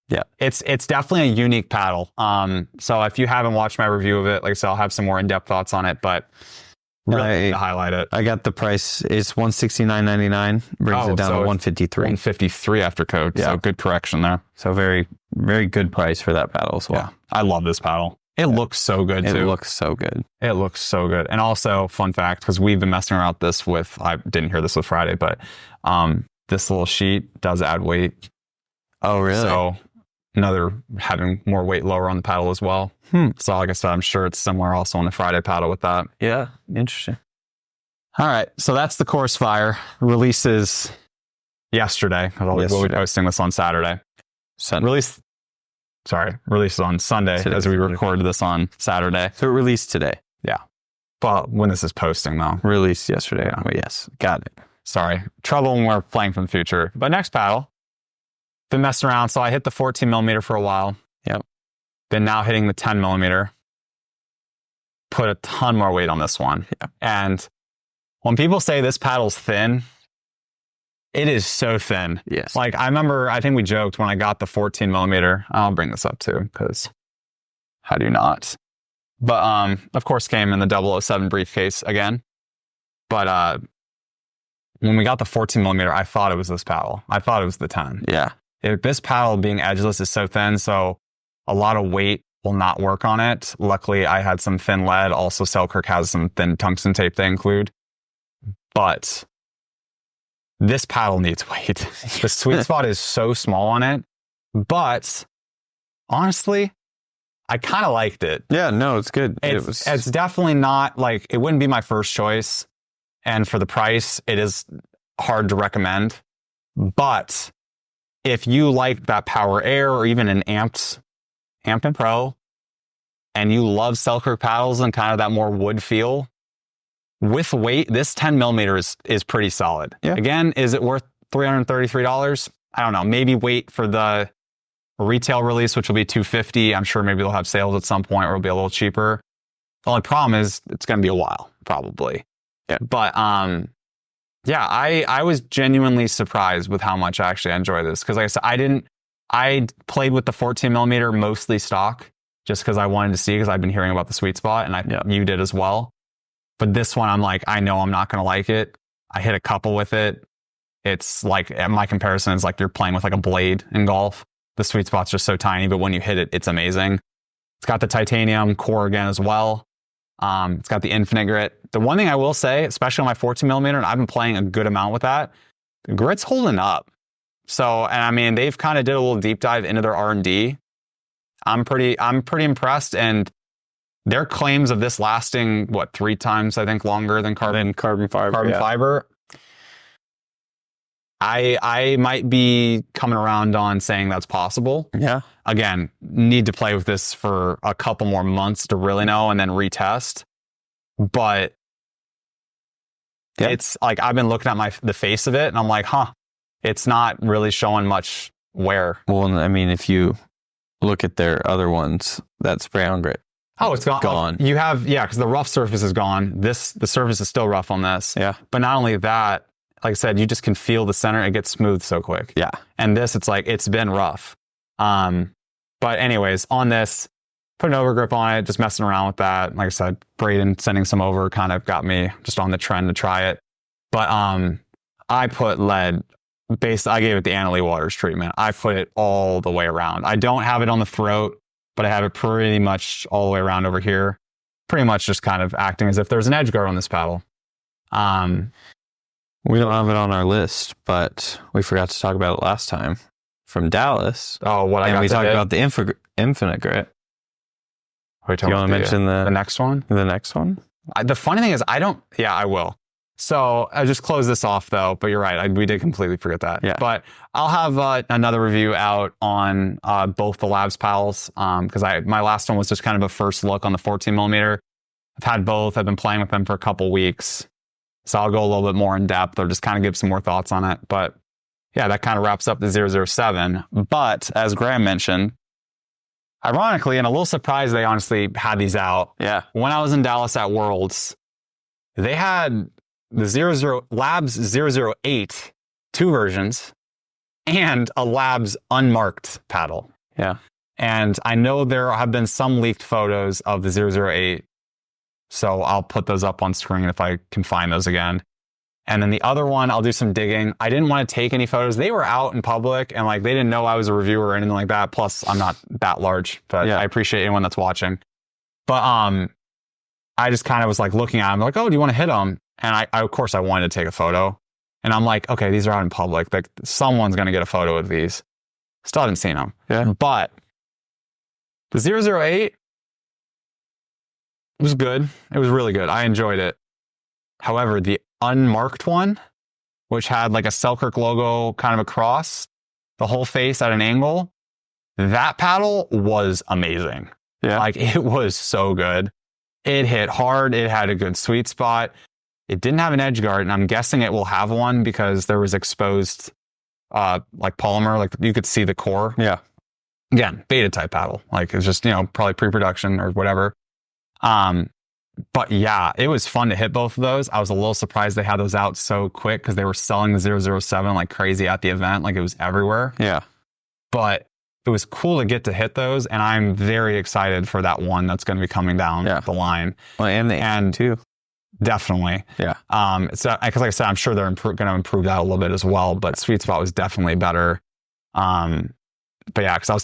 yeah, it's definitely a unique paddle. So if you haven't watched my review of it, like I said, I'll have some more in-depth thoughts on it, but really to highlight it. I got the price. It's $169.99. Brings it down to $153. $153 after code. Yeah. So good correction there. So very, very good price for that paddle as well. Yeah. I love this paddle. It looks so good too. It looks so good. It looks so good. And also, fun fact, because we've been messing around with this with, I didn't hear this with Friday, but this little sheet does add weight. Oh, really? So having more weight lower on the paddle as well. So like I said, I'm sure it's similar also on the Friday paddle with that. Yeah, interesting. All right, so that's the Course Fire. Releases yesterday. We'll be posting this on Saturday. Released on Sunday as we recorded this on Saturday. So it released today. Yeah. But when this is posting though. Released yesterday. Yeah. Oh, yes, got it. Sorry. Trouble when we're playing from the future. But next paddle, been messing around. So I hit the 14 millimeter for a while. Yep. Been now hitting the 10 millimeter. Put a ton more weight on this one. Yeah. And when people say this paddle's thin, it is so thin. Yes. Like I think we joked when I got the 14 millimeter. I'll bring this up too, because how do you not? But of course came in the 007 briefcase again. But when we got the 14 millimeter, I thought it was this paddle. I thought it was the 10. Yeah. This paddle being edgeless is so thin, so a lot of weight will not work on it. Luckily, I had some thin lead. Also, Selkirk has some thin tungsten tape they include. But this paddle needs weight. The sweet spot is so small on it. But honestly, I kind of liked it. Yeah, no, it's good. It's definitely not like, it wouldn't be my first choice. And for the price, it is hard to recommend. But if you like that Power Air or even an Apes Pro, and you love Selkirk paddles and kind of that more wood feel, with weight, this 10 millimeter is pretty solid. Yeah. Again, is it worth $333? I don't know. Maybe wait for the retail release, which will be $250. I'm sure maybe they'll have sales at some point or it'll be a little cheaper. The only problem is it's going to be a while, probably. Yeah. But yeah, I was genuinely surprised with how much I actually enjoy this. Because like I said, I played with the 14 millimeter mostly stock just because I wanted to see, because I've been hearing about the sweet spot and you did as well. But this one, I'm like, I know I'm not going to like it. I hit a couple with it. It's like, my comparison is like you're playing with like a blade in golf. The sweet spot's just so tiny, but when you hit it, it's amazing. It's got the titanium core again as well. It's got the infinite grit. The one thing I will say, especially on my 14 millimeter, and I've been playing a good amount with that, the grit's holding up. So, and I mean, they've kind of did a little deep dive into their R&D. I'm pretty impressed, and their claims of this lasting, 3 times, I think, longer than carbon fiber. I might be coming around on saying that's possible. Yeah. Again, need to play with this for a couple more months to really know and then retest. But it's like, I've been looking at the face of it and I'm like, it's not really showing much wear. Well, I mean, if you look at their other ones, that spray on grit. Oh, it's gone. You have, because the rough surface is gone. The surface is still rough on this. Yeah. But not only that, like I said, you just can feel the center. It gets smooth so quick. Yeah. And this, it's like, it's been rough. But anyways, on this, put an overgrip on it, just messing around with that. Like I said, Braden sending some over kind of got me just on the trend to try it. But I put lead, I gave it the Anna Lee Waters treatment. I put it all the way around. I don't have it on the throat, but I have it pretty much all the way around over here. Pretty much just kind of acting as if there's an edge guard on this paddle. We don't have it on our list, but we forgot to talk about it last time from Dallas. Oh, what I got. And we talked about the infinite grit. Do you want to mention the next one? The next one? The funny thing is, I will. So I just close this off though, but you're right. We did completely forget that. Yeah. But I'll have another review out on both the Labs paddles because my last one was just kind of a first look on the 14 millimeter. I've had both. I've been playing with them for a couple weeks. So I'll go a little bit more in depth or just kind of give some more thoughts on it. But yeah, that kind of wraps up the 007. But as Graham mentioned, ironically, and a little surprised they honestly had these out. Yeah. When I was in Dallas at Worlds, they had the Labs 008, 2 versions, and a Labs unmarked paddle. Yeah. And I know there have been some leaked photos of the 008. So I'll put those up on screen if I can find those again. And then the other one, I'll do some digging. I didn't want to take any photos. They were out in public and like they didn't know I was a reviewer or anything like that. Plus, I'm not that large, but I appreciate anyone that's watching. But I just kind of was like looking at them like, oh, do you want to hit them? And I of course, I wanted to take a photo. And I'm like, okay, these are out in public. Like someone's going to get a photo of these. Still haven't seen them. Yeah. But the 008 was good. It was really good. I enjoyed it. However, the unmarked one, which had like a Selkirk logo kind of across the whole face at an angle, that paddle was amazing. Yeah. Like it was so good. It hit hard. It had a good sweet spot. It didn't have an edge guard, and I'm guessing it will have one because there was exposed like polymer, like you could see the core. Yeah. Again, beta type paddle. Like it's just, probably pre-production or whatever. But yeah, it was fun to hit both of those. I was a little surprised they had those out so quick because they were selling the 007 like crazy at the event. Like it was everywhere. Yeah. But it was cool to get to hit those. And I'm very excited for that one that's going to be coming down the line. Well, and the and too. Definitely. Yeah. So, because like I said, I'm sure they're going to improve that a little bit as well. But Sweet Spot was definitely better. But yeah, because I was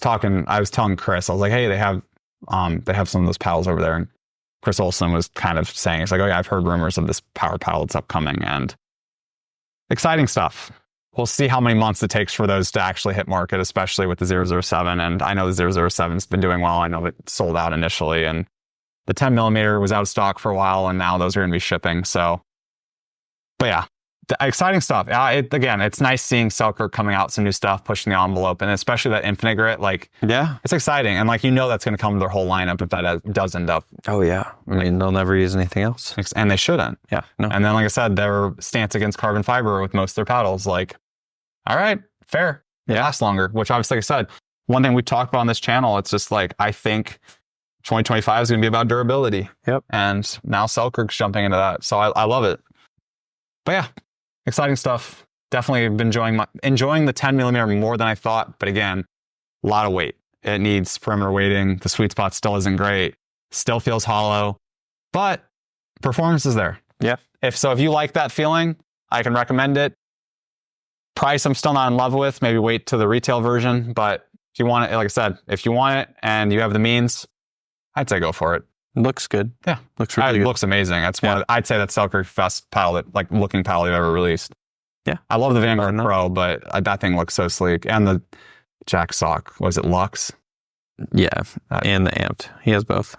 telling Chris, I was like, hey, they have some of those paddles over there. And Chris Olsen was kind of saying, it's like, oh yeah, I've heard rumors of this power paddle that's upcoming and exciting stuff. We'll see how many months it takes for those to actually hit market, especially with the 007. And I know the 007's been doing well. I know it sold out initially and the 10 millimeter was out of stock for a while and now those are going to be shipping. So, but yeah, exciting stuff. Again, it's nice seeing Selkirk coming out some new stuff, pushing the envelope, and especially that Infinite Grit. Like, yeah, it's exciting, and like that's going to come to their whole lineup if that does end up. Oh yeah, I mean they'll never use anything else, and they shouldn't. Yeah, no. And then like I said, their stance against carbon fiber with most of their paddles, like, all right, fair, they last longer. Which obviously, like I said, one thing we talked about on this channel, it's just like I think 2025 is going to be about durability. Yep. And now Selkirk's jumping into that, so I love it. But yeah. Exciting stuff. Definitely been enjoying the 10 millimeter more than I thought. But again, a lot of weight. It needs perimeter weighting. The sweet spot still isn't great. Still feels hollow, but performance is there. Yeah. If you like that feeling, I can recommend it. Price, I'm still not in love with. Maybe wait to the retail version. But if you want it, like I said, if you want it and you have the means, I'd say go for it. Looks good. Yeah. Looks really good. It looks amazing. That's I'd say that's Selkirk's best paddle, looking paddle they've ever released. Yeah. I love the Vanguard Pro, but that thing looks so sleek. And the Jack Sock, was it Lux? Yeah. And the Amped. He has both.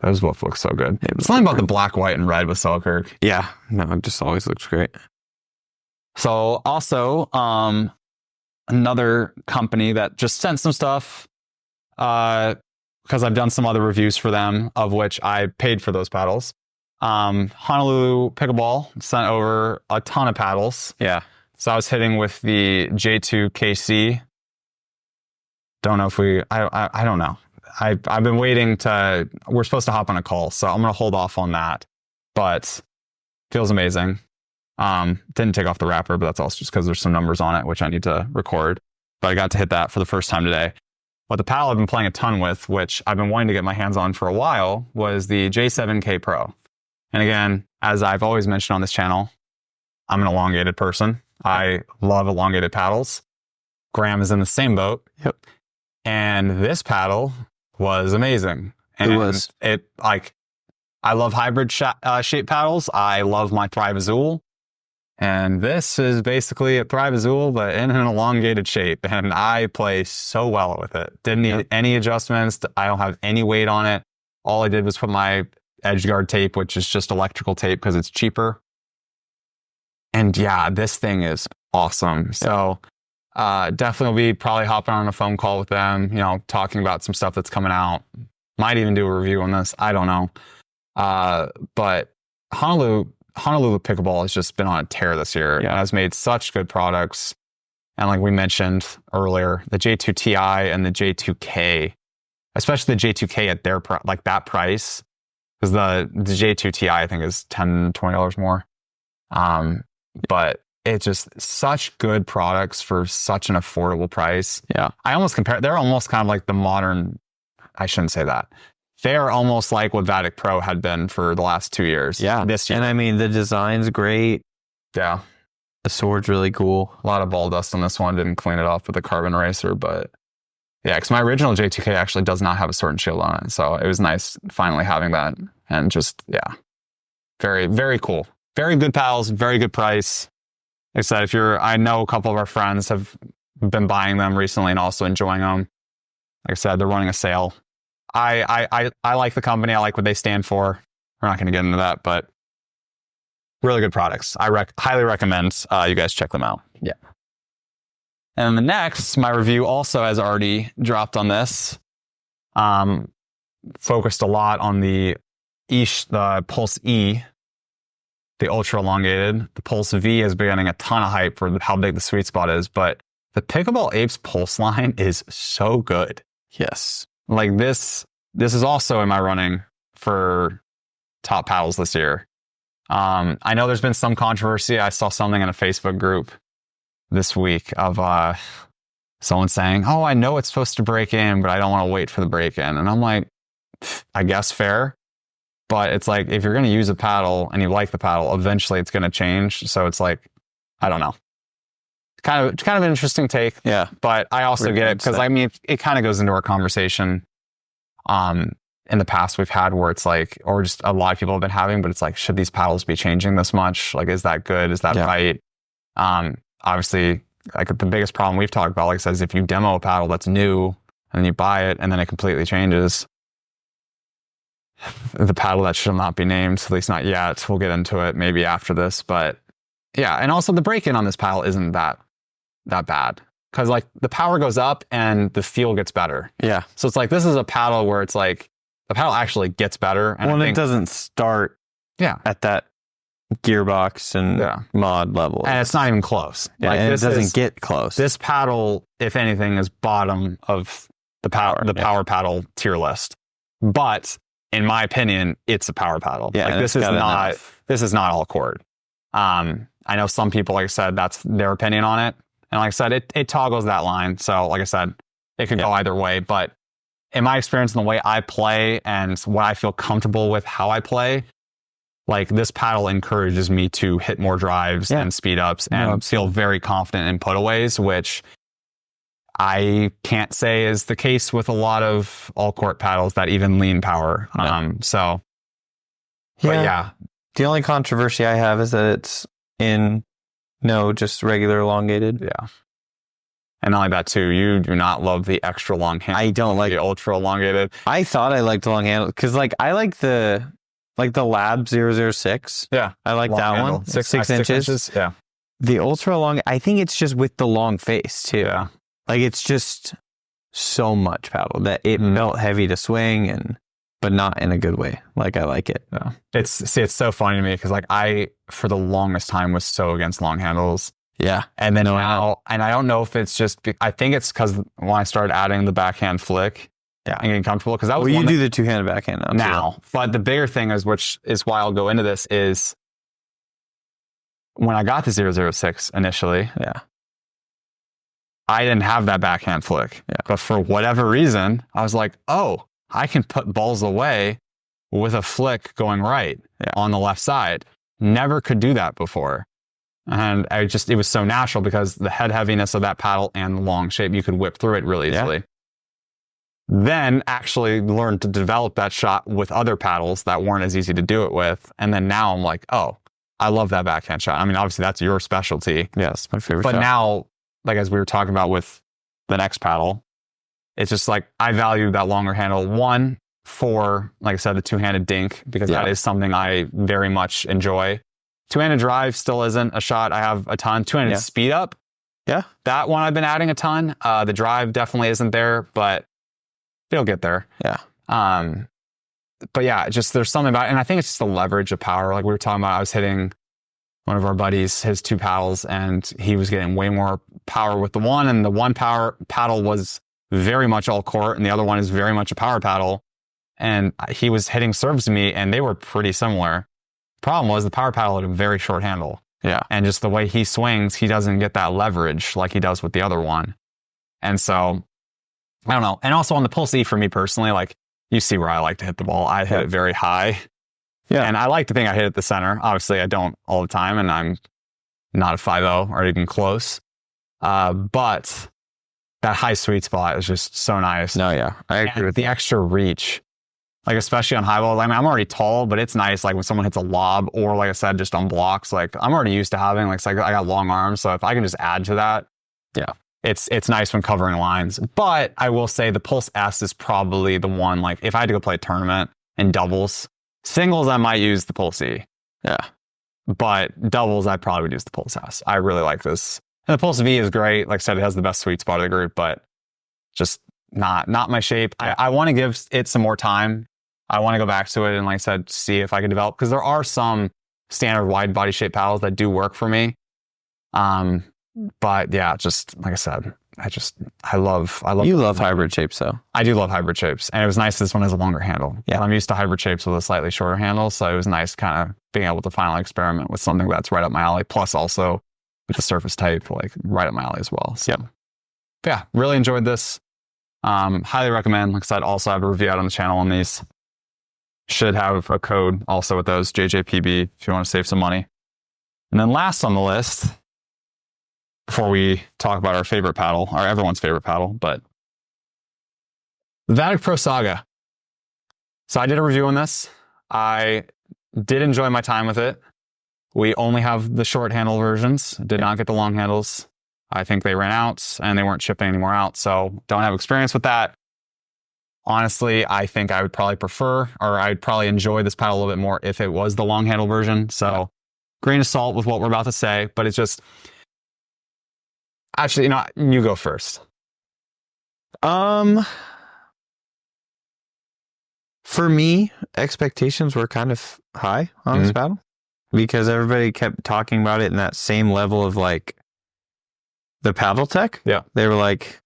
Those both look so good. It's something about the black, white, and red with Selkirk. Yeah. No, it just always looks great. So also, another company that just sent some stuff, because I've done some other reviews for them, of which I paid for those paddles. Honolulu Pickleball sent over a ton of paddles. Yeah. So I was hitting with the J2KC. Don't know if I don't know. I've been waiting we're supposed to hop on a call, so I'm going to hold off on that. But feels amazing. Didn't take off the wrapper, but that's also just because there's some numbers on it, which I need to record. But I got to hit that for the first time today. But the paddle I've been playing a ton with, which I've been wanting to get my hands on for a while, was the J7K Pro. And again, as I've always mentioned on this channel, I'm an elongated person. I love elongated paddles. Graham is in the same boat. Yep. And this paddle was amazing. And it was. I love hybrid shape paddles. I love my Thrive Azul. And this is basically a Thrive Azul, but in an elongated shape. And I play so well with it. Didn't need any adjustments. I don't have any weight on it. All I did was put my edge guard tape, which is just electrical tape because it's cheaper. And yeah, this thing is awesome. So definitely will be probably hopping on a phone call with them, you know, talking about some stuff that's coming out. Might even do a review on this. I don't know. But Honolulu Pickleball has just been on a tear this year and has made such good products. And like we mentioned earlier, the J2 Ti and the J2K, especially the J2K at their like that price, because the J2 Ti I think is $10, $20 more. But it's just such good products for such an affordable price. Yeah. I almost compare, they're almost kind of like the modern, I shouldn't say that. They're almost like what Vatic Pro had been for the last 2 years. Yeah. This year. And I mean, the design's great. Yeah. The sword's really cool. A lot of ball dust on this one. Didn't clean it off with a carbon eraser, but yeah, because my original J2K actually does not have a sword and shield on it. So it was nice finally having that. And just, yeah, very, very cool. Very good paddles, very good price. Like I said, I know a couple of our friends have been buying them recently and also enjoying them. Like I said, they're running a sale. I like the company. I like what they stand for. We're not going to get into that, but really good products. I highly recommend you guys check them out. Yeah. And the next, my review also has already dropped on this. Focused a lot on the Pulse E, the ultra elongated. The Pulse V is getting a ton of hype for how big the sweet spot is, but the Pickleball Apes Pulse line is so good. Yes. Like this is also in my running for top paddles this year. I know there's been some controversy. I saw something in a Facebook group this week of someone saying, "Oh, I know it's supposed to break in, but I don't want to wait for the break in." And I'm like, I guess fair. But it's like, if you're going to use a paddle and you like the paddle, eventually it's going to change. So it's like, I don't know. Kind of an interesting take. Yeah. But I also get it because I mean, it kind of goes into our conversation in the past we've had where it's like, or just a lot of people have been having, but it's like, should these paddles be changing this much? Like, is that good? Is that right? Obviously, like the biggest problem we've talked about, like I said, is if you demo a paddle that's new and then you buy it and then it completely changes, the paddle that should not be named, at least not yet. We'll get into it maybe after this, but yeah. And also the break-in on this paddle isn't that bad because like the power goes up and the feel gets better. Yeah. So it's like, this is a paddle where it's like the paddle actually gets better. And it doesn't start at that gearbox and mod level. And it's not even close. Yeah, like, it doesn't get close. This paddle, if anything, is bottom of the power paddle tier list. But in my opinion, it's a power paddle. Yeah, like this is not all cord. I know some people, like I said, that's their opinion on it. And like I said, it toggles that line. So like I said, it could go either way. But in my experience and the way I play and what I feel comfortable with how I play, like this paddle encourages me to hit more drives and speed ups and feel very confident in putaways, which I can't say is the case with a lot of all court paddles that even lean power. But yeah. The only controversy I have is that it's just regular elongated. Yeah. And not only that too, you do not love the extra long handle. I don't like the ultra elongated. I thought I liked the long handle because like I like the Lab 006. Yeah. I like long that handle. one. 6 inches. Yeah. The ultra long, I think it's just with the long face too. Yeah. Like it's just so much paddle that it felt heavy to swing but not in a good way. Like I like it. Yeah. It's so funny to me because like I, for the longest time, was so against long handles. Yeah. And then now, and I don't know if it's just, I think it's because when I started adding the backhand flick and getting comfortable, because that was you do the two-handed backhand now. But the bigger thing is, which is why I'll go into this, is when I got the 006 initially, I didn't have that backhand flick. Yeah. But for whatever reason, I was like, oh, I can put balls away with a flick going right on the left side. Never could do that before. And it was so natural because the head heaviness of that paddle and the long shape, you could whip through it really easily. Then actually learned to develop that shot with other paddles that weren't as easy to do it with. And then now I'm like, oh, I love that backhand shot. I mean, obviously that's your specialty. Yes, my favorite shot. But now, like as we were talking about with the next paddle, it's just like I value that longer handle. One, for, like I said, the two-handed dink, because that is something I very much enjoy. Two-handed drive still isn't a shot I have a ton. Two-handed speed up. Yeah. That one I've been adding a ton. The drive definitely isn't there, but it'll get there. Yeah. But yeah, just there's something about it. And I think it's just the leverage of power. Like we were talking about, I was hitting one of our buddies, his two paddles, and he was getting way more power with the one. And the one power paddle was very much all court, and the other one is very much a power paddle. And he was hitting serves to me, and they were pretty similar. Problem was the power paddle had a very short handle. Yeah. And just the way he swings, he doesn't get that leverage like he does with the other one. And so, I don't know. And also on the Pulse E for me personally, like you see where I like to hit the ball. I hit it very high. Yeah. And I like to think I hit it the center. Obviously, I don't all the time, and I'm not a 5.0 or even close. But that high sweet spot is just so nice. No, yeah. I agree with the extra reach. Like, especially on high balls. I mean, I'm already tall, but it's nice, like, when someone hits a lob or, like I said, just on blocks. Like, I'm already used to having, like, I got long arms, so if I can just add to that, yeah, it's nice when covering lines. But I will say the Pulse S is probably the one, like, if I had to go play a tournament in doubles, singles, I might use the Pulse E. Yeah. But doubles, I probably would use the Pulse S. I really like this. And the Pulse V is great. Like I said, it has the best sweet spot of the group, but just not my shape. Yeah. I want to give it some more time. I want to go back to it and, like I said, see if I can develop, because there are some standard wide body shape paddles that do work for me. But yeah, just like I said, I love. You love hybrid shapes, though. I do love hybrid shapes, and it was nice this one has a longer handle. Yeah, I'm used to hybrid shapes with a slightly shorter handle, so it was nice kind of being able to finally experiment with something that's right up my alley. Plus, also with the surface type, like right up my alley as well. So, yeah, really enjoyed this. Highly recommend. Like I said, also have a review out on the channel on these. Should have a code also with those, JJPB, if you want to save some money. And then last on the list, before we talk about our favorite paddle, or everyone's favorite paddle, but the Vatic Pro Saga. So I did a review on this. I did enjoy my time with it. We only have the short handle versions, did not get the long handles. I think they ran out and they weren't shipping any more out, so don't have experience with that. Honestly, I think I would probably prefer, or I'd probably enjoy this paddle a little bit more if it was the long handle version. So grain of salt with what we're about to say, but it's just, actually, you go first. For me, expectations were kind of high on this paddle because everybody kept talking about it in that same level of like the paddle tech. Yeah. They were like,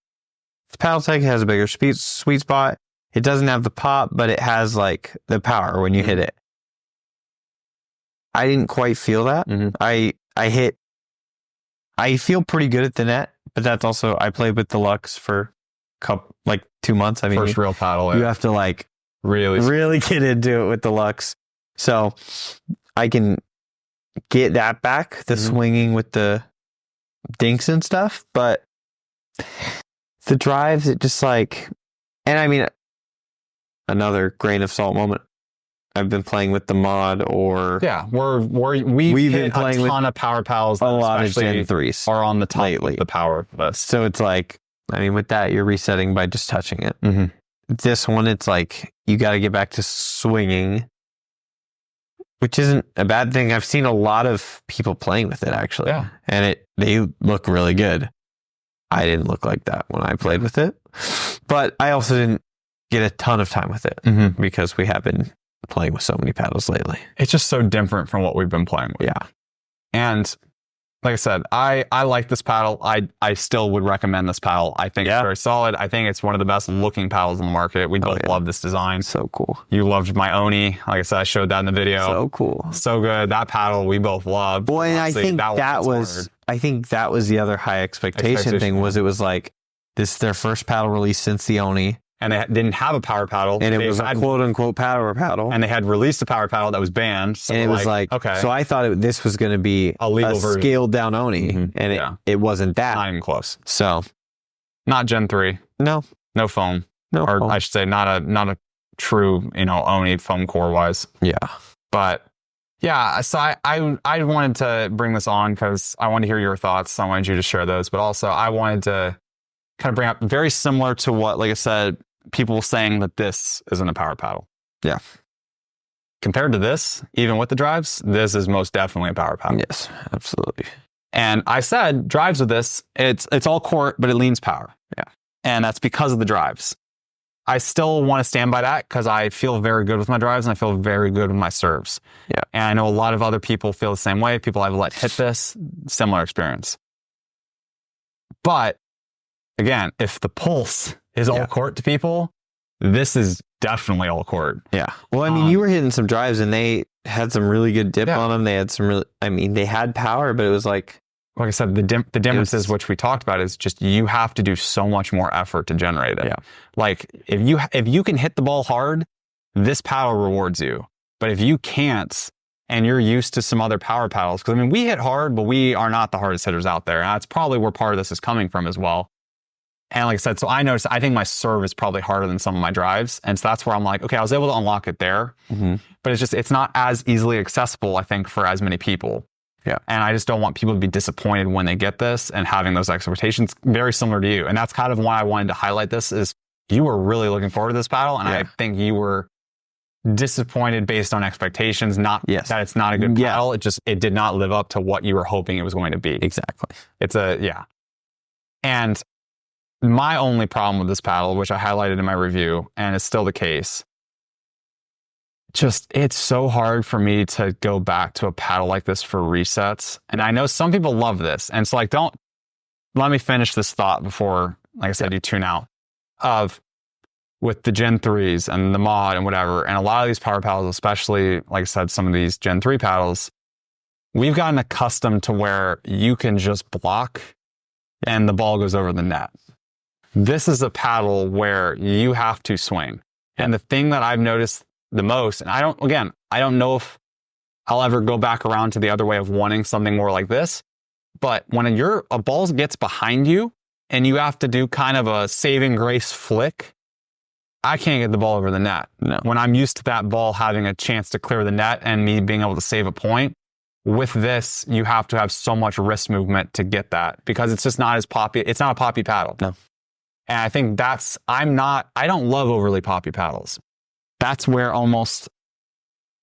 the paddle tech has a bigger sweet spot. It doesn't have the pop, but it has like the power when you hit it. I didn't quite feel that. I feel pretty good at the net, but that's also, I played with the Lux for 2 months. I mean, first real paddle. You have to like really get into it with the Lux. So I can get that back, the swinging with the dinks and stuff, but the drives, it just like, and I mean, another grain of salt moment. I've been playing with the mod, or we've been playing a ton of power paddles. A lot of Gen 3s are on the top lately. Of the power list. So it's like, I mean, with that, you're resetting by just touching it. This one, it's like you got to get back to swinging, which isn't a bad thing. I've seen a lot of people playing with it actually, and they look really good. I didn't look like that when I played with it, but I also didn't get a ton of time with it because we have been playing with so many paddles lately. It's just so different from what we've been playing with. Yeah. And like I said, I like this paddle. I still would recommend this paddle. I think it's very solid. I think it's one of the best looking paddles on the market. We both love this design. So cool. You loved my Oni. Like I said, I showed that in the video. So cool. So good. That paddle we both loved. Boy, and I think that was the other high expectation thing was it was like, this is their first paddle release since the Oni. And they didn't have a power paddle. And it was a quote-unquote power paddle. And they had released a power paddle that was banned. So and it was like, okay. So I thought this was going to be a legal version. Scaled-down Oni. And it wasn't that. Not even close. So. Not Gen 3. No. No foam. No or foam. I should say, not a true, Oni foam core-wise. Yeah. But, yeah, so I wanted to bring this on because I wanted to hear your thoughts. I wanted you to share those. But also, I wanted to kind of bring up very similar to what, like I said, people saying that this isn't a power paddle. Yeah. compared to this, even with the drives, this is most definitely a power paddle. Yes, absolutely. And I said drives with this, it's all court, but it leans power. Yeah. And that's because of the drives. I still want to stand by that because I feel very good with my drives and I feel very good with my serves. Yeah. And I know a lot of other people feel the same way. People I've let hit this, similar experience. But again, if the pulse is all court to people, this is definitely all court. Yeah. Well, I mean, you were hitting some drives and they had some really good dip on them. They had some really, I mean, they had power, but it was like I said, the differences which we talked about is just you have to do so much more effort to generate it. Yeah. Like if you can hit the ball hard, this paddle rewards you. But if you can't and you're used to some other power paddles, because I mean, we hit hard, but we are not the hardest hitters out there. And that's probably where part of this is coming from as well. And like I said, so I noticed, I think my serve is probably harder than some of my drives. And so that's where I'm like, okay, I was able to unlock it there, but it's not as easily accessible, I think, for as many people. Yeah. And I just don't want people to be disappointed when they get this and having those expectations very similar to you. And that's kind of why I wanted to highlight this is you were really looking forward to this paddle. And I think you were disappointed based on expectations, not that it's not a good paddle. It did not live up to what you were hoping it was going to be. Exactly. And my only problem with this paddle, which I highlighted in my review, and it's still the case, it's so hard for me to go back to a paddle like this for resets. And I know some people love this. And so like, let me finish this thought before, like I said, you tune out with the Gen 3s and the mod and whatever. And a lot of these power paddles, especially, like I said, some of these Gen 3 paddles, we've gotten accustomed to where you can just block and the ball goes over the net. This is a paddle where you have to swing. And the thing that I've noticed the most, and I don't know if I'll ever go back around to the other way of wanting something more like this, but when a ball gets behind you and you have to do kind of a saving grace flick, I can't get the ball over the net. No. When I'm used to that ball having a chance to clear the net and me being able to save a point, with this, you have to have so much wrist movement to get that because it's just not as poppy. It's not a poppy paddle. No. And I think I don't love overly poppy paddles. That's where almost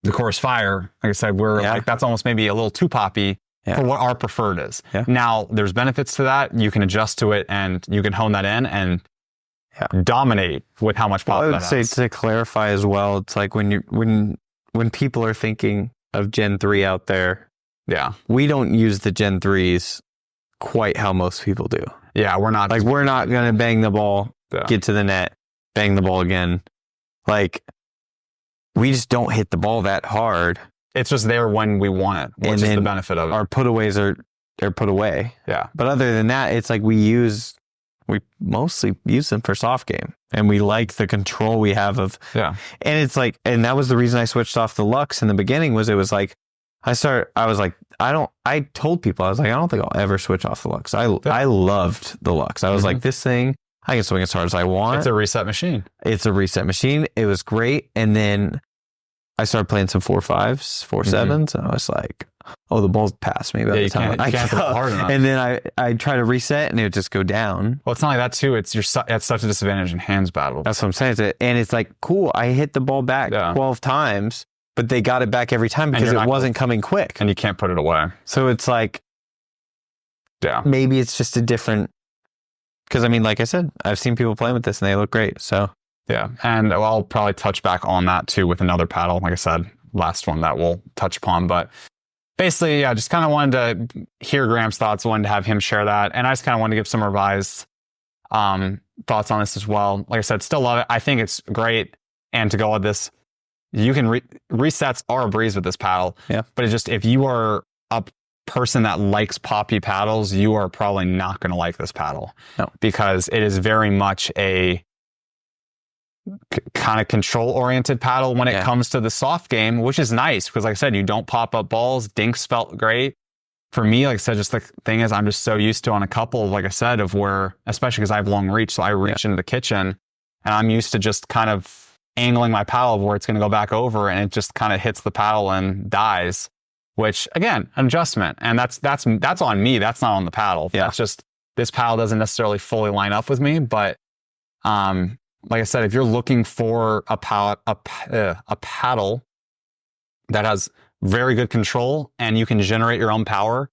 the Chorus Fire, like I said, that's almost maybe a little too poppy for what our preferred is. Yeah. Now, there's benefits to that. You can adjust to it and you can hone that in and dominate with how much pop that has. I would say to clarify as well, it's like when people are thinking of Gen 3 out there, we don't use the Gen 3s quite how most people do. Yeah, we're not going to bang the ball, get to the net, bang the ball again. Like, we just don't hit the ball that hard. It's just there when we want it, which is the benefit of it. Our putaways are put away. Yeah. But other than that, it's like we mostly use them for soft game. And we like the control we have of. Yeah. And it's like, and that was the reason I switched off the Lux in the beginning I told people, I was like, I don't think I'll ever switch off the Lux. I loved the Lux. I was like, this thing, I can swing as hard as I want. It's a reset machine. It was great. And then I started playing some 4.5s, 4.7s, and I was like, oh, the ball's past me. You can't hit it hard enough. And then I try to reset and it would just go down. Well, it's not like that too. It's such a disadvantage in hands battle. That's what I'm saying. And it's like, cool, I hit the ball back 12 times, but they got it back every time because it wasn't coming quick. And you can't put it away. So it's like, maybe it's just a different, because I mean, like I said, I've seen people playing with this and they look great. So yeah. And I'll probably touch back on that too with another paddle. Like I said, last one that we'll touch upon. But basically, just kind of wanted to hear Graham's thoughts. Wanted to have him share that. And I just kind of wanted to give some revised thoughts on this as well. Like I said, still love it. I think it's great. And to go with this, you can resets are a breeze with this paddle. Yeah. But it's just, if you are a person that likes poppy paddles, you are probably not going to like this paddle. No. Because it is very much a kind of control-oriented paddle when it comes to the soft game, which is nice because, like I said, you don't pop up balls. Dinks felt great. For me, like I said, just the thing is, I'm just so used to on a couple, like I said, of where, especially because I have long reach, so I reach into the kitchen, and I'm used to just kind of angling my paddle where it's going to go back over, and it just kind of hits the paddle and dies. Which, again, an adjustment, and that's on me. That's not on the paddle. Yeah. That's just this paddle doesn't necessarily fully line up with me, but like I said, if you're looking for a paddle that has very good control and you can generate your own power,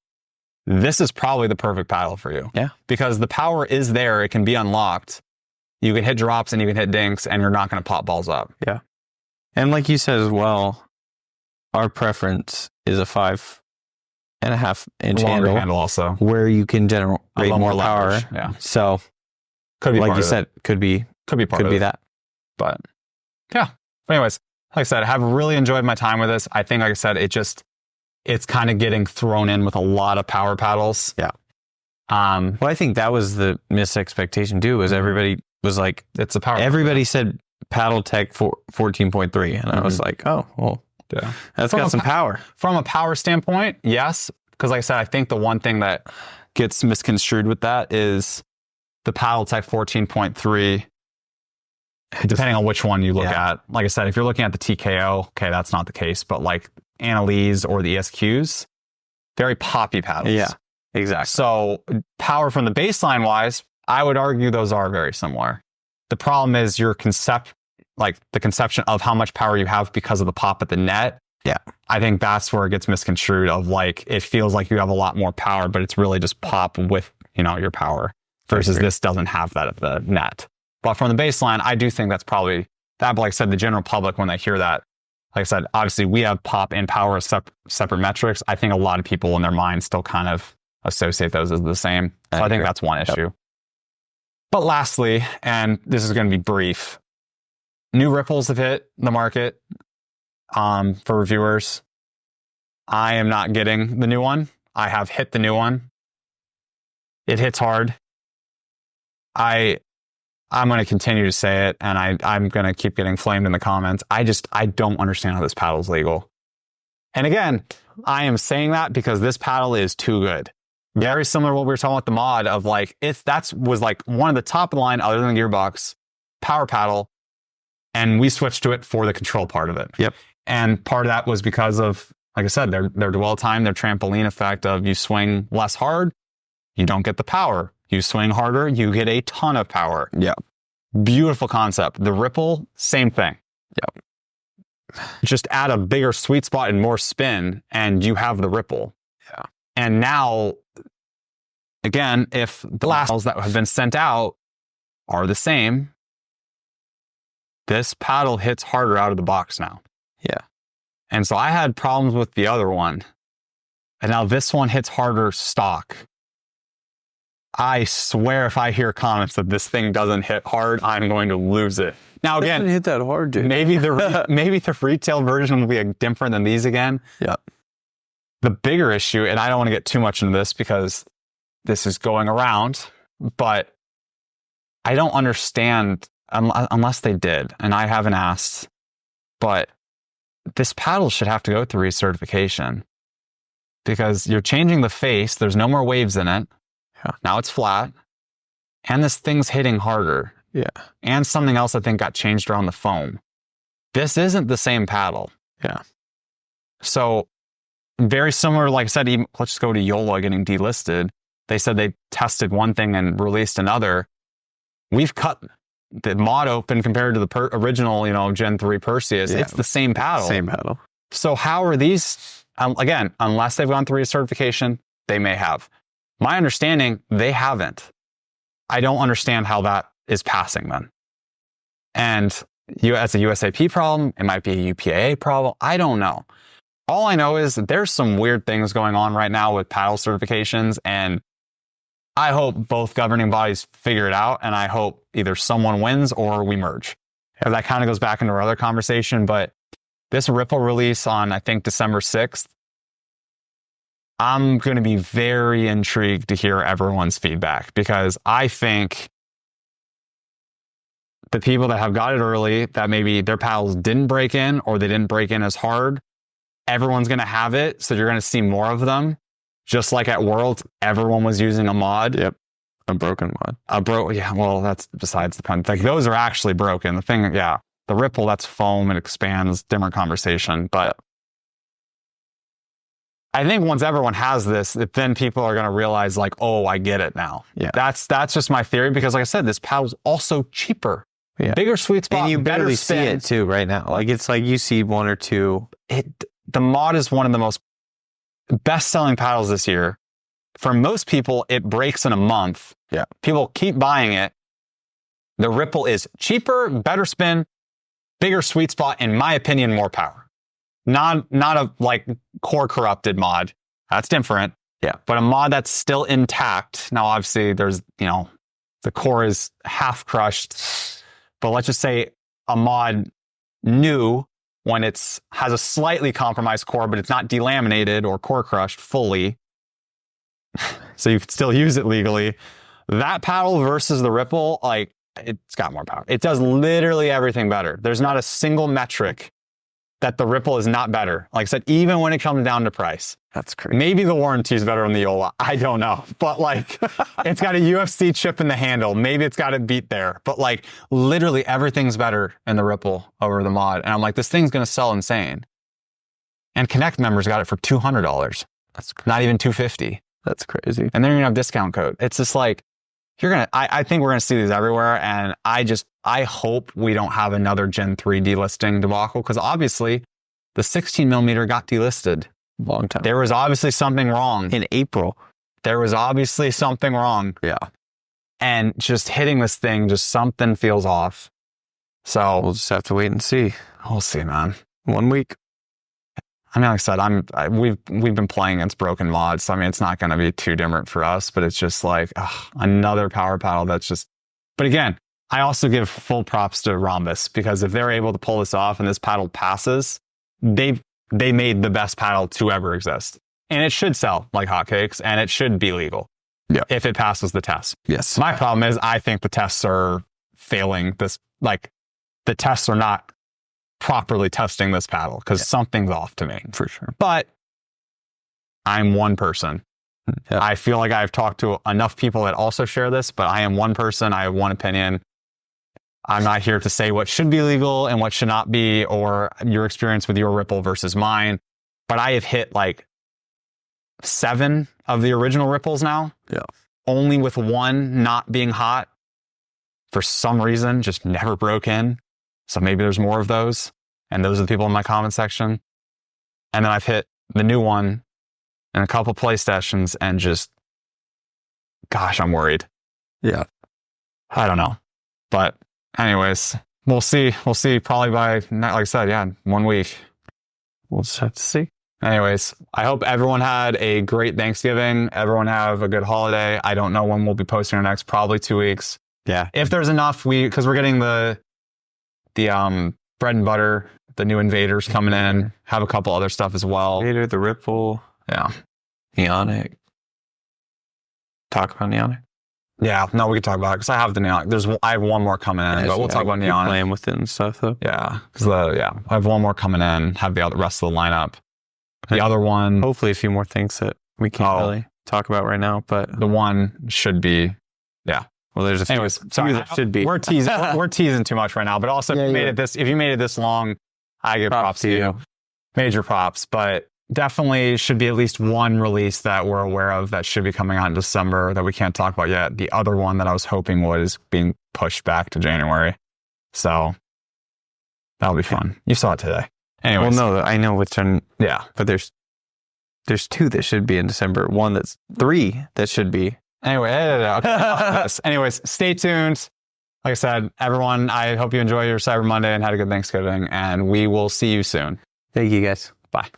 this is probably the perfect paddle for you. Yeah. Because the power is there. It can be unlocked. You can hit drops and you can hit dinks and you're not going to pop balls up. Yeah. And like you said as well, our preference is a 5.5 inch handle also, where you can generate more power. Leverage. Yeah. So could be, like you said, could be that. But yeah. But anyways, like I said, I have really enjoyed my time with this. I think, like I said, it's kind of getting thrown in with a lot of power paddles. Yeah. Well, I think that was the misexpectation too, was everybody was like, it's a power. Everybody said Paddle Tech 14.3. And I was like, oh, well, yeah, that's got some power. From a power standpoint, yes. Because like I said, I think the one thing that gets misconstrued with that is the Paddle Tech 14.3, depending on which one you look at. Like I said, if you're looking at the TKO, okay, that's not the case. But like Annalise or the ESQs, very poppy paddles. Yeah, exactly. So power from the baseline wise, I would argue those are very similar. The problem is the conception of how much power you have because of the pop at the net. Yeah. I think that's where it gets misconstrued of like, it feels like you have a lot more power, but it's really just pop with, your power versus this doesn't have that at the net. But from the baseline, I do think that's probably that. But like I said, the general public, when they hear that, like I said, obviously we have pop and power as separate metrics. I think a lot of people in their mind still kind of associate those as the same. So I think that's one issue. But lastly, and this is going to be brief, new ripples have hit the market for reviewers. I am not getting the new one. I have hit the new one. It hits hard. I'm going to continue to say it, and I'm going to keep getting flamed in the comments. I don't understand how this paddle is legal. And again, I am saying that because this paddle is too good. Very similar to what we were talking about the mod of like, was like one of the top of the line other than the Gearbox power paddle. And we switched to it for the control part of it. Yep. And part of that was because of, like I said, their dwell time, their trampoline effect of you swing less hard, you don't get the power. You swing harder, you get a ton of power. Yeah. Beautiful concept. The Ripple, same thing. Yep. Just add a bigger sweet spot and more spin, and you have the Ripple. Yeah. And now, again, if the last paddles that have been sent out are the same, this paddle hits harder out of the box now. Yeah. And so I had problems with the other one. And now this one hits harder stock. I swear if I hear comments that this thing doesn't hit hard, I'm going to lose it. Now again, it doesn't hit that hard, dude. maybe the retail version will be different than these again. Yeah. The bigger issue, and I don't want to get too much into this because this is going around, but I don't understand unless they did, and I haven't asked, but this paddle should have to go through recertification because you're changing the face. There's no more waves in it. Yeah. Now it's flat, and this thing's hitting harder. Yeah. And something else I think got changed around the foam. This isn't the same paddle. Yeah. So very similar, like I said, let's just go to Yola getting delisted. They said they tested one thing and released another. We've cut the mod open compared to the original, Gen 3 Perseus. Yeah. It's the same paddle. Same paddle. So how are these, again, unless they've gone through recertification, they may have. My understanding, they haven't. I don't understand how that is passing then. And that's a USAP problem. It might be a UPA-A problem. I don't know. All I know is that there's some weird things going on right now with paddle certifications, and I hope both governing bodies figure it out, and I hope either someone wins or we merge. And that kind of goes back into our other conversation, but this Ripple release on, I think, December 6th, I'm going to be very intrigued to hear everyone's feedback because I think the people that have got it early, that maybe their paddles didn't break in or they didn't break in as hard, everyone's going to have it. So you're going to see more of them. Just like at Worlds, everyone was using a mod. Yep. A broken mod. Yeah, well, that's besides the point. Like those are actually broken. The thing, yeah. The Ripple, that's foam, it expands, different conversation. But I think once everyone has this, then people are going to realize like, oh, I get it now. Yeah. That's just my theory because like I said, this paddle's also cheaper. Yeah. Bigger sweet spot. And you barely see spin. it too right now. Like it's like you see one or two the mod is one of the most best-selling paddles this year. For most people, it breaks in a month. Yeah. People keep buying it. The Ripple is cheaper, better spin, bigger sweet spot, in my opinion, more power. Not a like core corrupted mod. That's different. Yeah. But a mod that's still intact. Now, obviously, there's, the core is half crushed. But let's just say a mod new when has a slightly compromised core, but it's not delaminated or core crushed fully. So you can still use it legally. That paddle versus the Ripple, like, it's got more power. It does literally everything better. There's not a single metric that the Ripple is not better. Like I said, even when it comes down to price. That's crazy. Maybe the warranty is better on the Yola. I don't know. But like, it's got a UFC chip in the handle. Maybe it's got it beat there. But like, literally everything's better in the Ripple over the mod. And I'm like, this thing's going to sell insane. And Connect members got it for $200. That's crazy. Not even $250. That's crazy. And then you're going to have discount code. It's just like, I think we're going to see these everywhere. And I hope we don't have another Gen 3 delisting debacle, because obviously the 16 millimeter got delisted. Long time. There was obviously something wrong. In April. There was obviously something wrong. Yeah. And just hitting this thing, just something feels off. So We'll just have to wait and see. we'll see, man. 1 week. I mean, like I said, we've been playing against broken mods. So I mean, it's not going to be too different for us, but it's just like another power paddle that's just, but again, I also give full props to Ronbus, because if they're able to pull this off and this paddle passes, they made the best paddle to ever exist. And it should sell like hotcakes, and it should be legal. Yeah. If it passes the test. Yes. My problem is I think the tests are failing this, like the tests are not properly testing this paddle, because something's off to me. For sure. But I'm one person. Yeah. I feel like I've talked to enough people that also share this, but I am one person. I have one opinion. I'm not here to say what should be legal and what should not be, or your experience with your Ripple versus mine. But I have hit like 7 of the original Ripples now. Yeah. Only with one not being hot. For some reason, just never broke in. So maybe there's more of those. And those are the people in my comment section. And then I've hit the new one in a couple play sessions, and just, gosh, I'm worried. Yeah. I don't know. But anyways, we'll see. We'll see probably by, like I said, 1 week. We'll just have to see. Anyways, I hope everyone had a great Thanksgiving. Everyone have a good holiday. I don't know when we'll be posting our next, probably 2 weeks. Yeah. If there's enough, because we're getting the bread and butter, the new invaders coming in, have a couple other stuff as well. Later, the Ripple. Yeah. Neonic. Talk about Neonic. Yeah, no, we can talk about it, because I have the Neonic. I have one more coming in, but we'll talk about Neonic. Playing with it and stuff, though. Yeah, because I have one more coming in. Have the rest of the lineup. The other one, hopefully, a few more things that we can't really talk about right now. But the one should be, yeah. Well, there's a few. Anyways, sorry, that should be. We're teasing too much right now. But also, if you made it this long, I give props to you. Major props, but definitely should be at least one release that we're aware of that should be coming out in December that we can't talk about yet. The other one that I was hoping was being pushed back to January. So that'll be fun. You saw it today. Anyways. Well, no, I know which one. Yeah. But there's 2 that should be in December. 3 that should be. Anyway, okay. Anyways, stay tuned. Like I said, everyone, I hope you enjoy your Cyber Monday and had a good Thanksgiving, and we will see you soon. Thank you, guys. Bye.